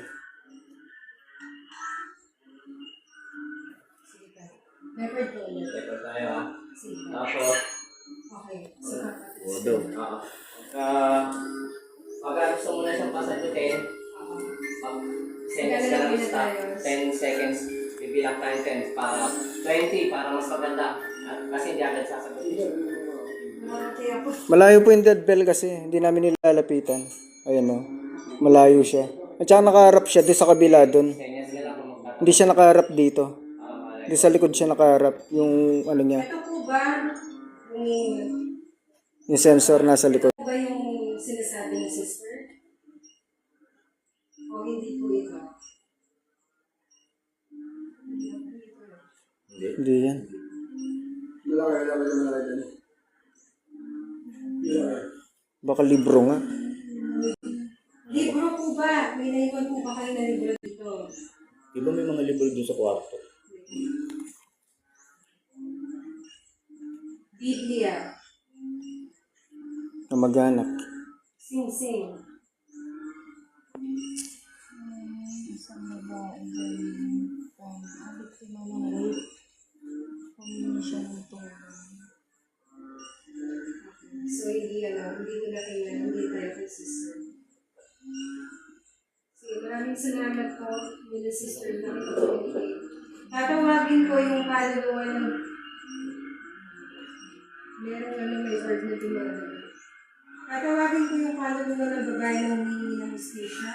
record po ulit. Record tayo ha. Sige. Tapos, Okay. So, Odo. pag gusto mo na siyang pasagutin, seconds ka lang stop. 10 seconds, bibilang tayo 10 para 20 para mas maganda. At Kasi hindi agad sasagot. Kaya po, Malayo po yung dead bell kasi. Hindi namin nilalapitan. Ayan o. Malayo siya. At saka nakaharap siya doon sa kabila doon. Kanya sila lang kung magtatanong. Hindi siya nakaharap dito. Hindi sa likod siya nakaharap. Yung ano niya. ito po ba, Yung sensor nasa likod. ito ba yung sinasabi ng sister? O hindi po ito? Hindi yan. Baka libro nga. Libro po ba? May naiwan po ba kayo na libro dito? Di ba may mga libro dun sa kwarto? Biblia. Na maghanap. Sing-sing. Isang babae din. Abot si Mama Ruth. Humingi siya ng tulong. So, hindi ko na kailangan, hindi tayo kay sister. Sige, maraming salamat po, nila sister na ito. Tatawagin ko yung kaluluwa ng merong may word na tumawag. Tatawagin ko yung kaluluwa ng babae na humingi ng hustisya.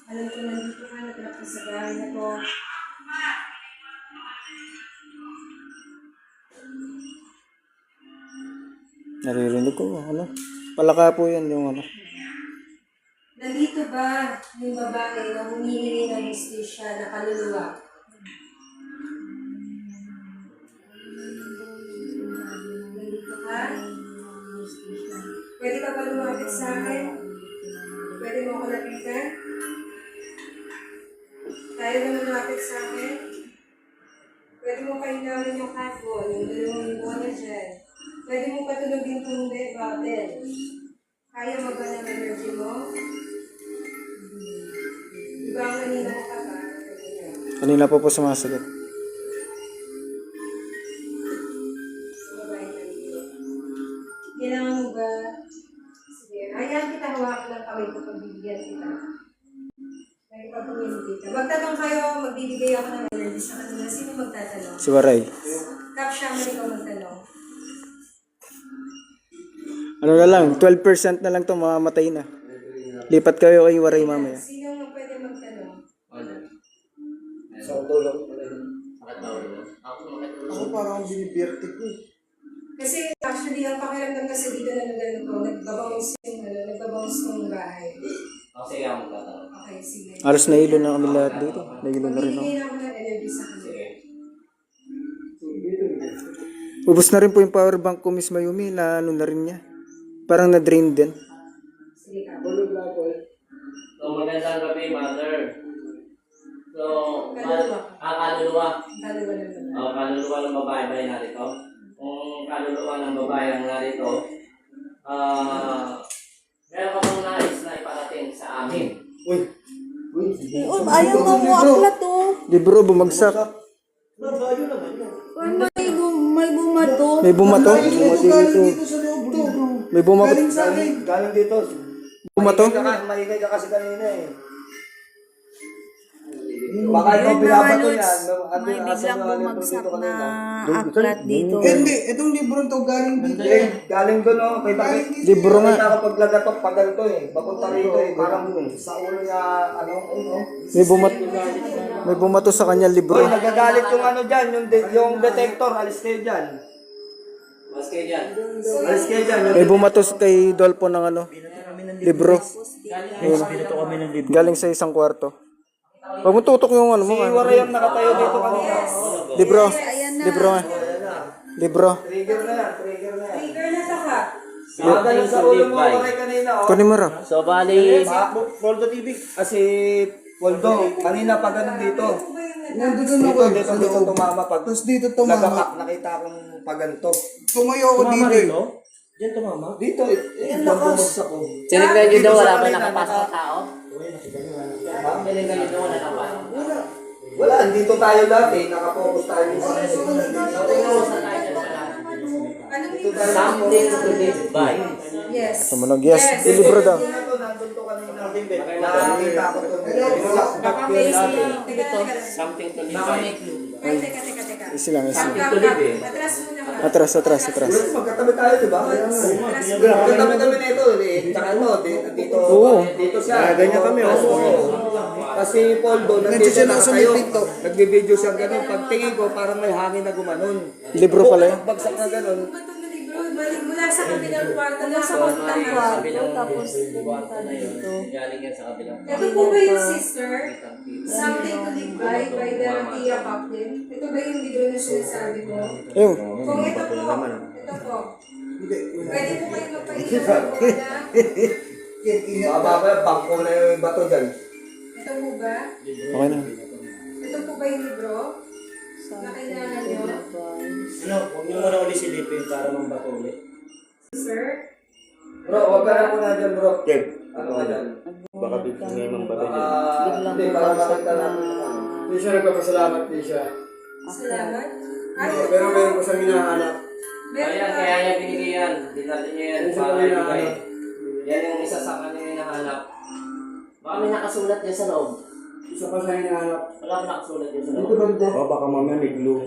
Alam ko nandito ka, natrap ka sa bahay na to. Naririnig ko. Ano? Palaka po yan yung ano. Nandito ba yung babae na humingi ng hustisya na kaluluwa? Nandito ka? Pwede ka ba lumapit sa akin? Pwede mo ako lapitan? Tayo na lumapit sa akin? Pwede mo kailangan yung hotball, yung dalawang bola dyan. Pwede mo patulogin itong bottle. Kaya mo ba ng energy mo? Diba ang kanina mo ka ba? Kanina po sumasagot. Babae na dito. Kailangan mo ba? Sige, hayaan kita hawakan ng kamay ko pag bibigyan kita. May pagpumili kita. Magtanong kayo, magbibigay ako ng energy sa kanila. Sino magtatanong? Si Waray. Cap Shaman, ikaw magtanong. Ano na lang, 12% na lang to mamamatay na. Lipat kayo kay Waray mamaya. Sino ang pwede magtanong? Ano? Sa tulog pala yun. Sakit ba ulo mo? Ako sumakit ulo. Ako parang binibirte ko eh. Kasi actually, ang pakiramdam kasi dito na ganito, nagbabounce ng bahay. Ako sige ako magtatanong. Okay, sige. Alas na ilo na kami lahat dito. Nailo na rin ako. Magbibigay na ako ng energy sa kanila. Sige. Ubus na rin po yung power bank ko, Miss Mayumi, na ano na rin niya. Parang na-drain din. Sige ka. Tulog na ako eh. So, magandang gabi, mother. So, Kaluluwa. kaluluwa. Dalawa lang naman. Kaluluwa ng babae ba yung narito? Kung kaluluwa ng babae ang narito, meron ka bang nais na iparating sa amin? Uy, Ayaw ka mo aklat to. Libro, bumagsak. nagbayo naman yun. May bumato. May bumato? Galing dito sa loob to. May bumato? Galing sa akin. Galing dito. Bumato? Maingay ka kasi kanina eh. Baka ikaw binabato yan. May biglang bumagsak na aklat dito. Hindi, itong libro to galing dito. Galing doon oh. Kita Libro nga. Kita kapag lagatok pa ganito eh. Papunta rito eh. Parang sa ulo niya ano. May bumato sa kanya libro. Uy, nagagalit yung ano dyan. Yung detector. Alis kayo dyan. Mas kayo dyan. Alis kayo dyan. May bumato kay Dolpo ng ano, libro. Galing sa isang kwarto. Huwag mo tutok yung ano mo. Si Waray yung nakatayo dito kanina. Libro. Libro nga. Libro. Trigger na yan. Trigger na yan. Trigger na to ka. Nakagalit sa ulo mo Waray kanina oh. Kunin mo ra. So, bali, Poldo TV. Kasi Poldo, kanina pa ganun dito. Nandito na ako eh. Dito, dito tumama pag Tapos dito tumama. nagkakak, nakita akong paganto. Tumayo ako dito eh. Diyan tumama? Dito, yan lakas. sinignan nyo daw wala ba nakapasok na tao? Sinignan nyo daw wala nakapasok. Wala, dito tayo lahat eh. Nakapokus tayo sa Something to live by. Yes. Tumunog. Yes. Yung libro daw. Nandun to kanina. Nakakita ko to. Something to live by. Ay, teka. Easy lang, easy. Kap. Atras muna ka. Atras. Siguro magkatabi tayo, di ba? Atras muna. Magkatabi-tabi na ito. Tsaka ano, dito. Oo. Dito siya. ganyan kami, oh. Kasi Poldo, nandito na kayo. Nagbibideo siya ganun. Pagtingin ko, parang may hangin na gumanon. Libro pala yun. Bagsak na ganun. Bato na libro, balik mula sa kabilang kwarto na sa Kabilang kwarto. kwarto, tapos pumunta na dito. Galing yan sa kabilang. Ito po ba yung sister? Something to Live by Dorothea Captain. Ito ba yung libro na sinasabi mo? Ayun. Kung ito po. Pwede po kayo magpainom ng bola. Bababa, bangko na yung bato dyan. Ito po ba? Okay na. Ito po ba yung libro? Na kailangan nyo? Huwag niyo muna ulit silipin para mambato ulit. Sir? Bro, wag ka na muna dyan, bro. Kev, Ano ka dyan? baka bigyan ng bato niya. Hindi, para makita natin. Hindi siya nagpapasalamat din siya. Salamat. Pero meron ko siyang hinahanap. Meron Kaya, ba? kaya niya binigay yan. Dinali niya yan. Isa Para pa rin ibigay. na- Yan yung isa sa kanya yung hinahanap. Baka may nakasulat dyan sa loob. Isa pa siya hinahanap. Wala pa nakasulat dyan sa Dito loob. banda. Oh, baka mamaya may glue.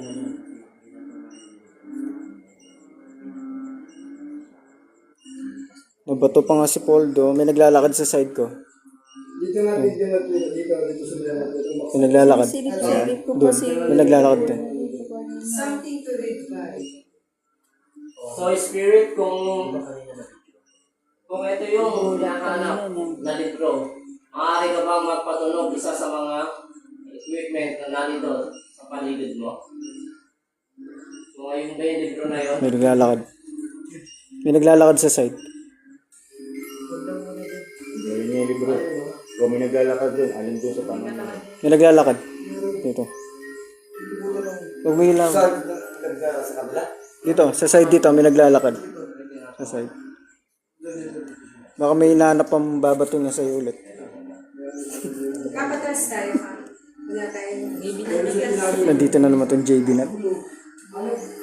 Nabato pa nga si Poldo. May naglalakad sa side ko. Dito natin dito sa bilang natin. May naglalakad. Silip-silip ko Doon. kasi. May naglalakad din. Something to live by. So, spirit, kung ito yung hinahanap na libro, maaari ka bang magpatunog isa sa mga equipment na nandito sa paligid mo? So, ngayon ba yung libro na yun? May naglalakad. May naglalakad sa side. Ayun yung libro. Kung may naglalakad dun, alin dun sa tanong. May naglalakad. Dito. Huwag may lang. Sa kabila. Dito, sa side dito, may naglalakad. Sa side. Baka may hinahanap pang babato niya sa'yo ulit. Kapatras tayo ha. Wala tayong Nandito na naman itong JB na.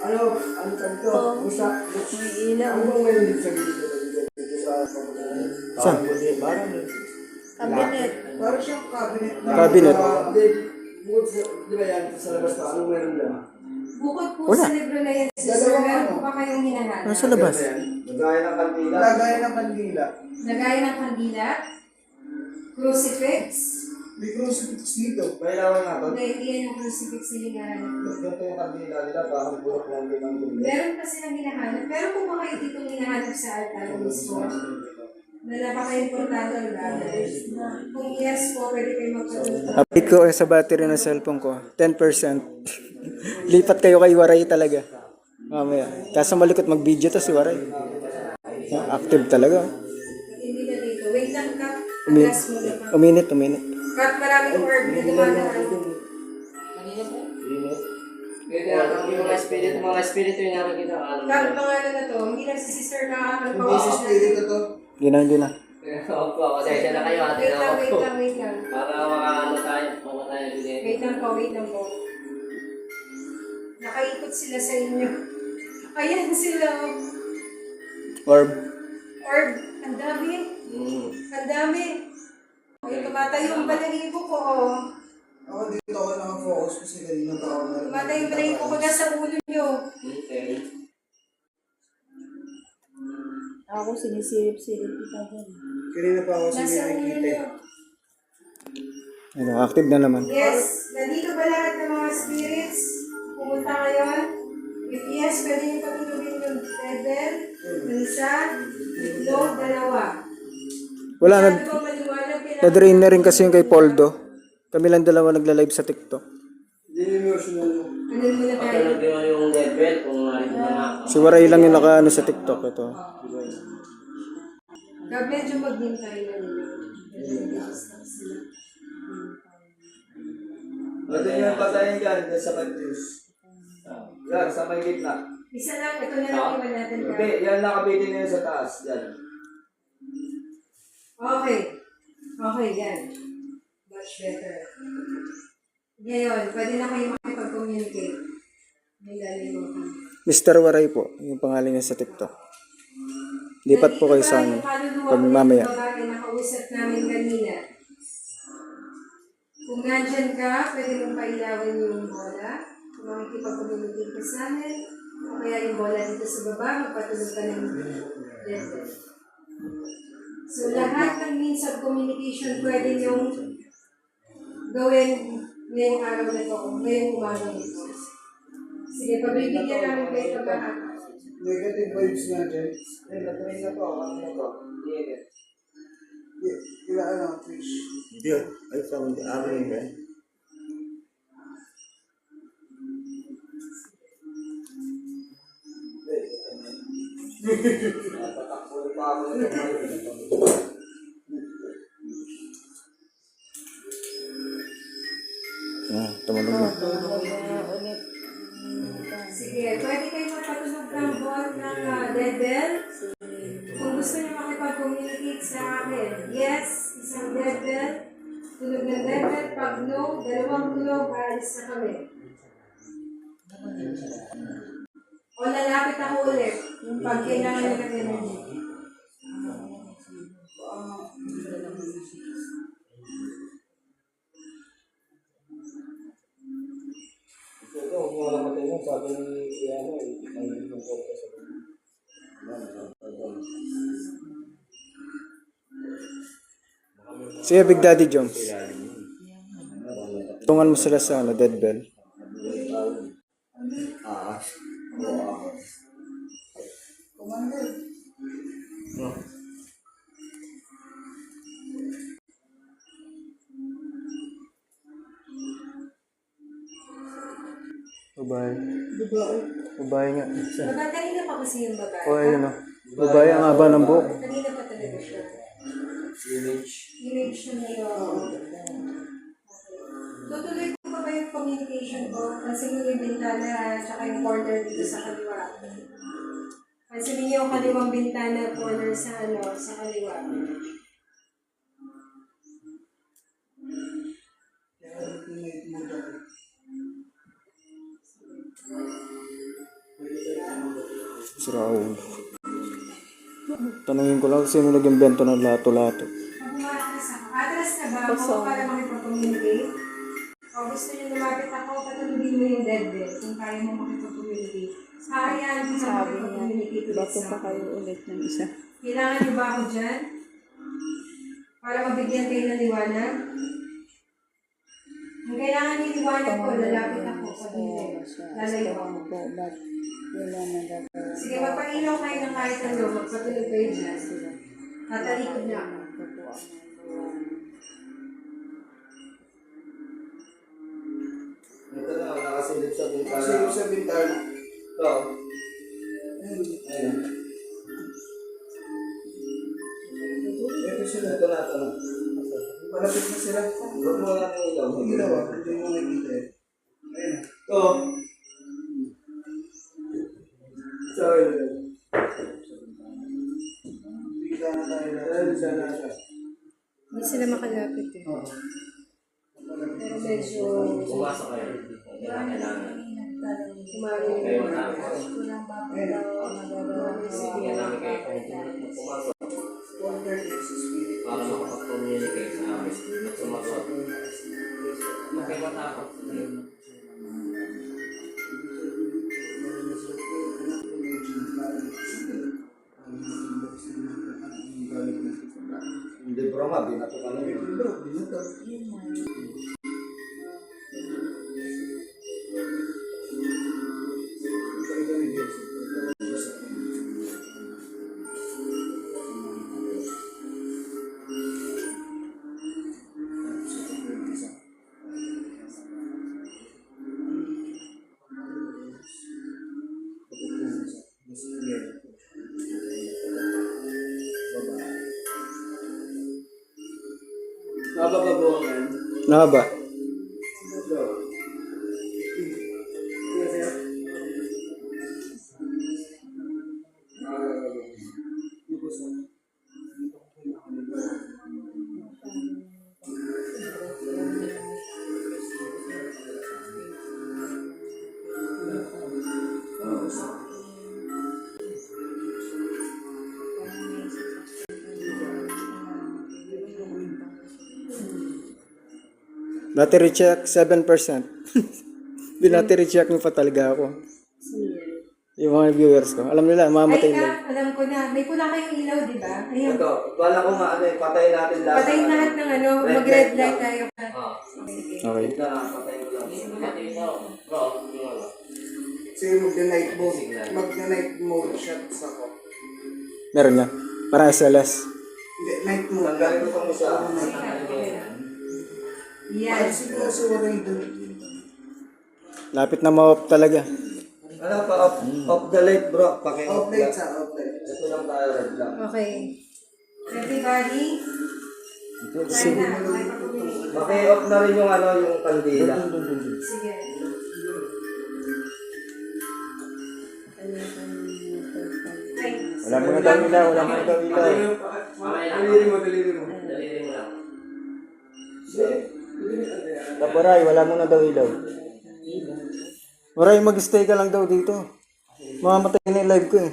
Ano kanto? Usa. May ilaw. Ano bang meron dito sa gilid? Saan? Cabinet. Parang siyang cabinet. Cabinet. Hindi, bukod sa, di ba yan, sa labas pa, anong meron dyan? Bukod po Wala. sa libro na yan, sister, meron po ba kayong hinahanap? Nasa labas. Nagaya ng kandila. Lagay ng kandila. Nagaya ng kandila, crucifix, May crucifix dito. May lawan nga to. hindi yan yung crucifix na hinahanap. Ganito yung kandila nila, parang bulok lang din ang tubig. Meron pa silang hinahanap, pero kung ba kayo ditong hinahanap sa altar mismo, na napaka-importante ang brothers. Kung yes po, pwede kayo magpatuloy. Update ko sa battery ng cellphone ko. 10%. Lipat kayo kay Waray talaga. Mamaya. Kaso malikot mag-video to si Waray. Active talaga. Hindi na dito. Wait lang, Kap. Umi- Last mo na pa. Uminit. Kap, maraming orb na dumadaan. Yung mga espiritu yung nakikita ka. Kap, pangalan na to, hindi lang si sister nakakapag-poses na. Hindi na. Opo, pasensya na kayo. Ate Wait na lang, ako. wait lang. Para makaano tayo. Maka tayo din. Wait lang po. Nakaikot sila sa inyo. Ayan sila. Orb. Orb, ang dami. Ang dami. Ay, tumatayo ang balahibo ko. Oh. Ako dito ako nakafocus kasi kanina pa ako na. Tumatayo ang balahibo ko nasa ulo nyo. Okay. Ako sinisilip-silip kita dyan. Kanina pa ako Nasa ulo nyo. Ano, active na naman. Yes, nandito ba lahat ng mga spirits? Pumunta ngayon? If yes, pwede yung patulogin yung level, yung isa, tatlo, dalawa. Wala na. Sabi ko maliwanag, Na-drain na rin kasi yung kay Poldo. Kami lang dalawa nagla-live sa TikTok. Hindi emotional mo. ano muna tayo? Patulog yun yung level kung narito na. Si Waray lang yung naka sa TikTok. Ito. God, medyo maghintay na nila. Pwede nyo yung patayin dyan, dyan sa Matthews. Yan, sa may gitna. Isa lang, ito na lang iwan natin ka. Hindi, yan nakabitin na yun sa taas. Yan. Okay. Okay, yan. Much better. Ngayon, pwede na kayo makipag-communicate. May galing mo ka. Mr. Waray po. Yung pangalan niya sa TikTok. Lipat po kayo sa amin. Pag mamaya. Babae na kausap namin kanina. Kung nandyan ka, pwede mong pailawin yung bola. makikipag-communicate ka sa amin, o kaya yung bola dito sa baba, magpatulog ka ng level. So, lahat ng means of communication pwede niyong gawin ngayong araw na ito, ngayong umaga nito. Sige, pabibigyan namin kayo pagkakataon. Negative vibes natin. Ay, natuloy na to. Ano na to? Hindi. Kailangan ng fish. Hindi, ay sa amin ba? Tatakbo pa ako nito. Tumalog na. Sige, pwede kayo magpatulog ng ball ng dead bell. Kung gusto niyo makipag-communicate sa akin, yes, isang dead bell. Tulog ng dead bell. Pag no, dalawang tulog, aalis na kami. O lalapit ako ulit, yung pag kailangan nyo ng energy. Ito, kung wala matay mo, sabi ni Iano, ay lungkot ka sa Sige, Big Daddy Jones. Tungan mo sila sa dead bell. Babae. Babae nga. Isa. Kanina pa kasi yung babae. O, ayun o. Babae ang haba ng buhok. Kanina pa talaga siya. image. Image siya nila. Tutuloy ko pa ba yung communication ko? Kasi yung bintana at saka yung corner dito sa kaliwa. Kasi niyo yung kaliwang bintana corner sa sa kaliwa. Si Raul. Tanungin ko lang kasi mo naging bento ng lato-lato. Pag umatras ako, atras ka ba ako para makipag-communicate? O gusto niyo lumapit ako, patulugin mo yung dead bell kung kaya mo makipag-communicate. Hayaan ko sa makipag-communicate ulit Bato sa pa kayo ulit ng isa. Kailangan niyo ba ako dyan? Para mabigyan kayo ng liwanag? Kung kailangan niyo liwanag ko, lalapit ako sa hindi. Lalayo ako. Ba't wala na gagawin? Sige, magpailaw kayo ng kahit ano, magpatulog kayo dyan. Tatalikod na ako. Ito na, nakasilip sa bintana. Kasi sa bintana. Ito. Ayun. Ito sila. Ito na, ito na. Malapit na sila. Huwag mo lang yung ilaw. Ang ginawa, hindi mo nakikita eh. Ayun. Ito. Sorry. Bigla na tayo na. Dahil sana siya. Hindi sila makalapit eh. Oo. Pero medyo Pumasok kayo. Kailangan. kumain. Kayo matapos. Kulang ba ako daw magagawa Bigyan namin kayo kung pumasok Wonder is a spirit. para makapag-communicate sa amin at sumagot. Okay, matapos. Hindi broma, binato ka na yun. Nabababuhan. Nahaba. Battery check 7%. Binattery check mo pa talaga ako. Yung mga viewers ko. Alam nila, mamatay Ay na. alam ko na. May pula kayong ilaw, di ba? Ayan. Ito, bala ko nga ano eh, patay natin lahat. Patayin lahat ng ano, mag-red light tayo. Ah. Sige. Okay. Ito na, patay ko lang. Pati ito, bro, yung ano. Sige, mag-night mode. Mag-night mode shots ako. Meron niya. Parang SLS. Hindi, night mode. Tanggalin ko itong isa. Yan. Siguro si Warren doon. Lapit na ma-off talaga. Ano pa, off the light bro. Paki-off Outlet light. sa outlet. Ito lang tayo, red lang. Okay. Everybody? Sige. Na. Paki-off na rin yung ano, yung kandila. Sige. Ay. Wala mo na daw ilaw, wala mo na daw ilaw. Mamaya lang. Daliri mo, daliri mo. Daliri mo lang. Kaparay, wala mo na daw ilaw. Maray, mag-stay ka lang daw dito. Mamamatay na yung live ko eh.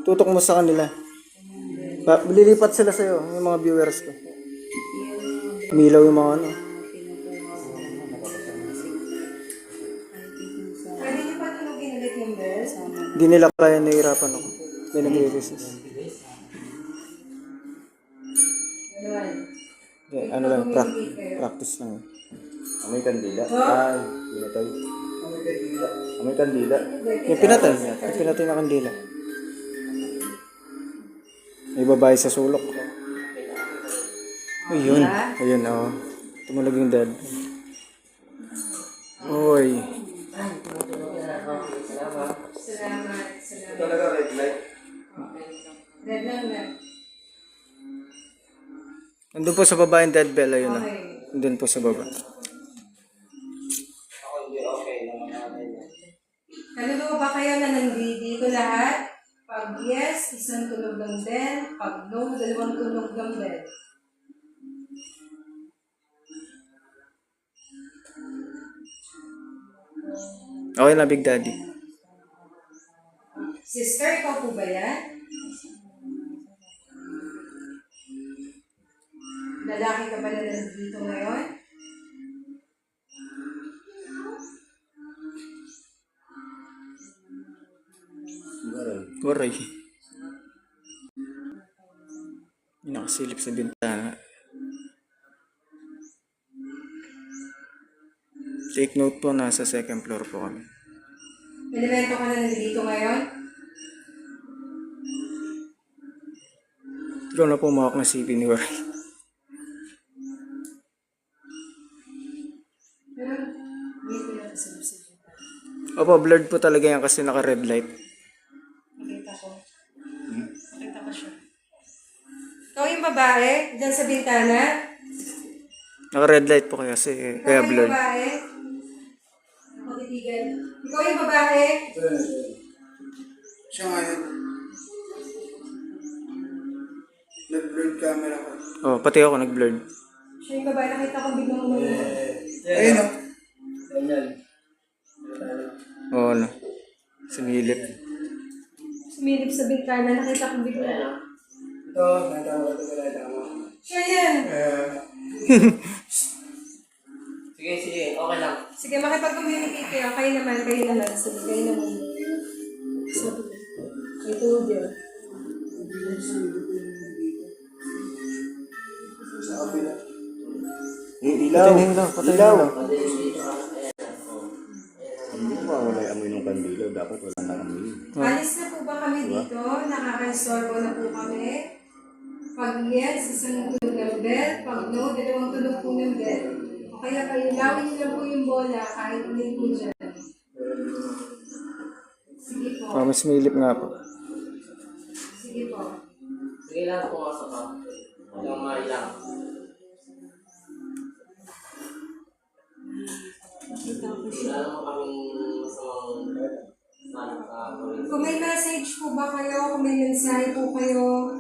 Tutok mo sa kanila. Lilipat sila sa'yo, yung mga viewers ko. Umilaw yung mga ano. Pwede niyo pa tunugin ulit yung bell? Hindi nila kaya, nahihirapan ako. May nagre-resist. Ganun. Okay, ano lang, practice lang. Amoy kandila. Ay, pinatay. Amoy kandila. Yung pinatay, yung pinatay na kandila. May babae sa sulok. Ayun, ayun, oh. Tumulag yung dead. Oy. Salamat. Ito talaga red light. Red lang na. Nandun po sa baba yung dead bell, ayun na. Okay. Nandun po sa baba. Ako hindi okay naman natin. Kaluluwa ba kayo na nandito lahat? Pag yes, isang tunog ng bell. Pag no, dalawang tunog ng bell. Okay na, Big Daddy. Sister, ikaw po ba yan? Lalaki ka ba na nandito ngayon? Waray. Yung nakasilip sa bintana. Take note po, nasa second floor po kami. Elemento ka na nandito ngayon? Ikaw na po mawak na CP ni Waray. Pero, dito na sa message. Opo, blurred po talaga yan kasi naka-red light. Nakita ko. Nakita ko siya. Ikaw yung babae, dyan sa bintana. Naka-red light po kaya kasi Ikaw kaya yung blurred. babae. Ako titigan. Ikaw yung babae. Siya nga yun. Nag-blurred camera ko. Oh, pati ako nag-blurred. Siya yung babae, nakita ko biglang umayon. Ayun o. Oo, ano. Sumilip. Sumilip sa bintana, nakita ko biglang. Ito, natama ko ito, natama. Siya yan! Sige, sige, okay lang. Sige, makipag-communicate kayo. Kayo naman. Sige, kayo naman. Sige. I told you. Sa kabila. Ilaw. Patay na ilaw, patay na ilaw. Hindi ko wala yung amoy ng kandila. Dapat wala na amoy. Alis na po ba kami dito? Nakaka-storbo na po kami? Pag yes, isang tunog ng bell. Pag no, dalawang tunog po ng bell. O kaya kayo, lawin niyo lang po yung bola kahit hindi po dyan. Sige po. Oh, mas sumilip nga po. Sige po. Sige lang, pumasok ka. Yung mailang. Wala naman kaming masamang Kung may message po ba kayo, kung may mensahe po kayo,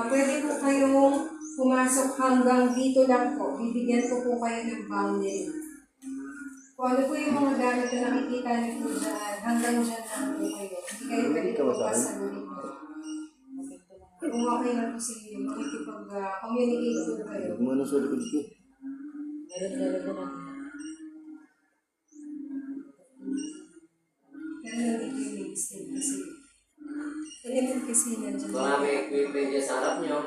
pwede po kayong pumasok hanggang dito lang po. Bibigyan ko po kayo ng boundary. Kung ano po yung mga gamit na nakikita niyo po dyan, hanggang dyan lang po kayo. Hindi kayo pwede po pasagutin po. Kung okay na po sa inyo, makikipag-communicate po kayo. Huwag mo na sa likod ko. Kasi nandiyan. Marami equipment dyan sa harap nyo.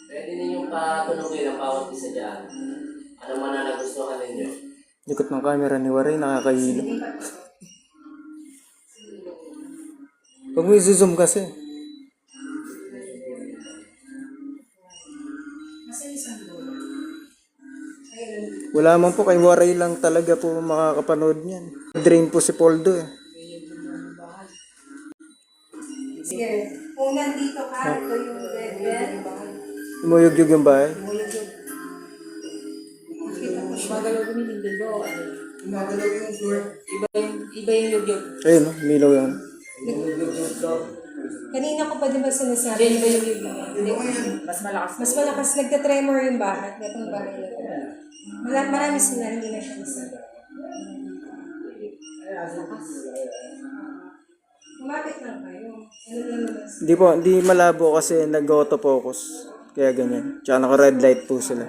Pwede ninyong patunogin ang bawat isa dyan. Ano man na nagustuhan ninyo. Likot ng camera ni Waray, nakakahilo. Huwag mo i-zoom kasi. Kasi isang bola. Ayun. Wala man po, kay Waray lang talaga po makakapanood niyan. Drain po si Poldo eh. Sige, kung nandito ka, ito yung bed. Umuyog-yog yung bahay. Gumagalaw yung door. Iba yung yugyog. Ayun, no? Milaw yan. Kanina ko pa di ba sinasabi? Iba yung yugyog. Mas malakas. Mas malakas, nagka-tremor yung bahay. Itong bahay na ito. Marami sila, hindi na siya isa. Kumapit lang kayo. Ano lang naman. Di malabo kasi nag-autofocus. Kaya ganyan. Tsaka naka-red light po sila.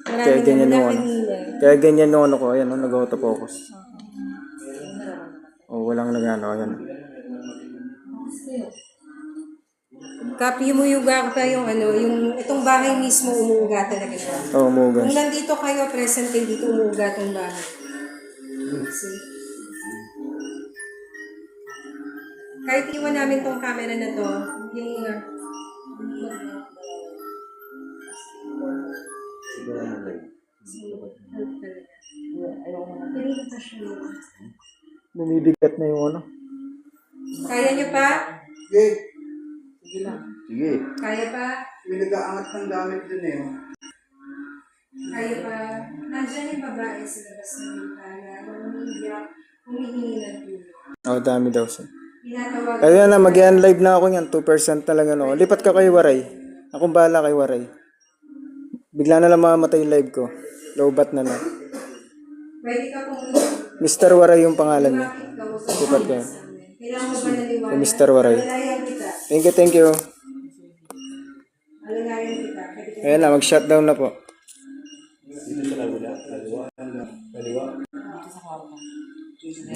Kaya Marami ganyan na yung ano. kanina. Kaya ganyan yung ano ko. Ayan, no? Nag-autofocus. O, walang nag-ano. Ayan. Copy mo yung yung ano, yung itong bahay mismo umuuga talaga siya. Oo, umugas. Kung nandito kayo, present kayo dito, umuuga tong bahay. See? Kahit iwan namin tong camera na to, yung Bumibigat na yung ano. kaya nyo pa? Okay. Sige. Kaya pa? May nag-aangat ng gamit dun eh. Kaya pa? Nandiyan yung babae sa labas ng bintana, umiiyak, humihingi ng tulong. Oo, dami daw siya. Tinatawag. Kaya na, mag-i live na ako yan. 2% talaga no. Lipat ka kay Waray. Akong bahala kay Waray. Bigla na lang mamamatay yung live ko. Low bat na lang. Pwede ka kung Mr. Waray yung pangalan niya. lumapit ka, huwag ka Lipat ka. kailangan mo ba naliwanag? Kay Mr. Waray. Alalayan kita. Thank you. Alalayan kita. Pwede ka. Ayan na, mag-shutdown na po.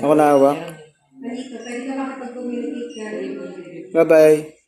Ako na hawak. Nandito, pwede ka makapag-communicate ka. Bye-bye.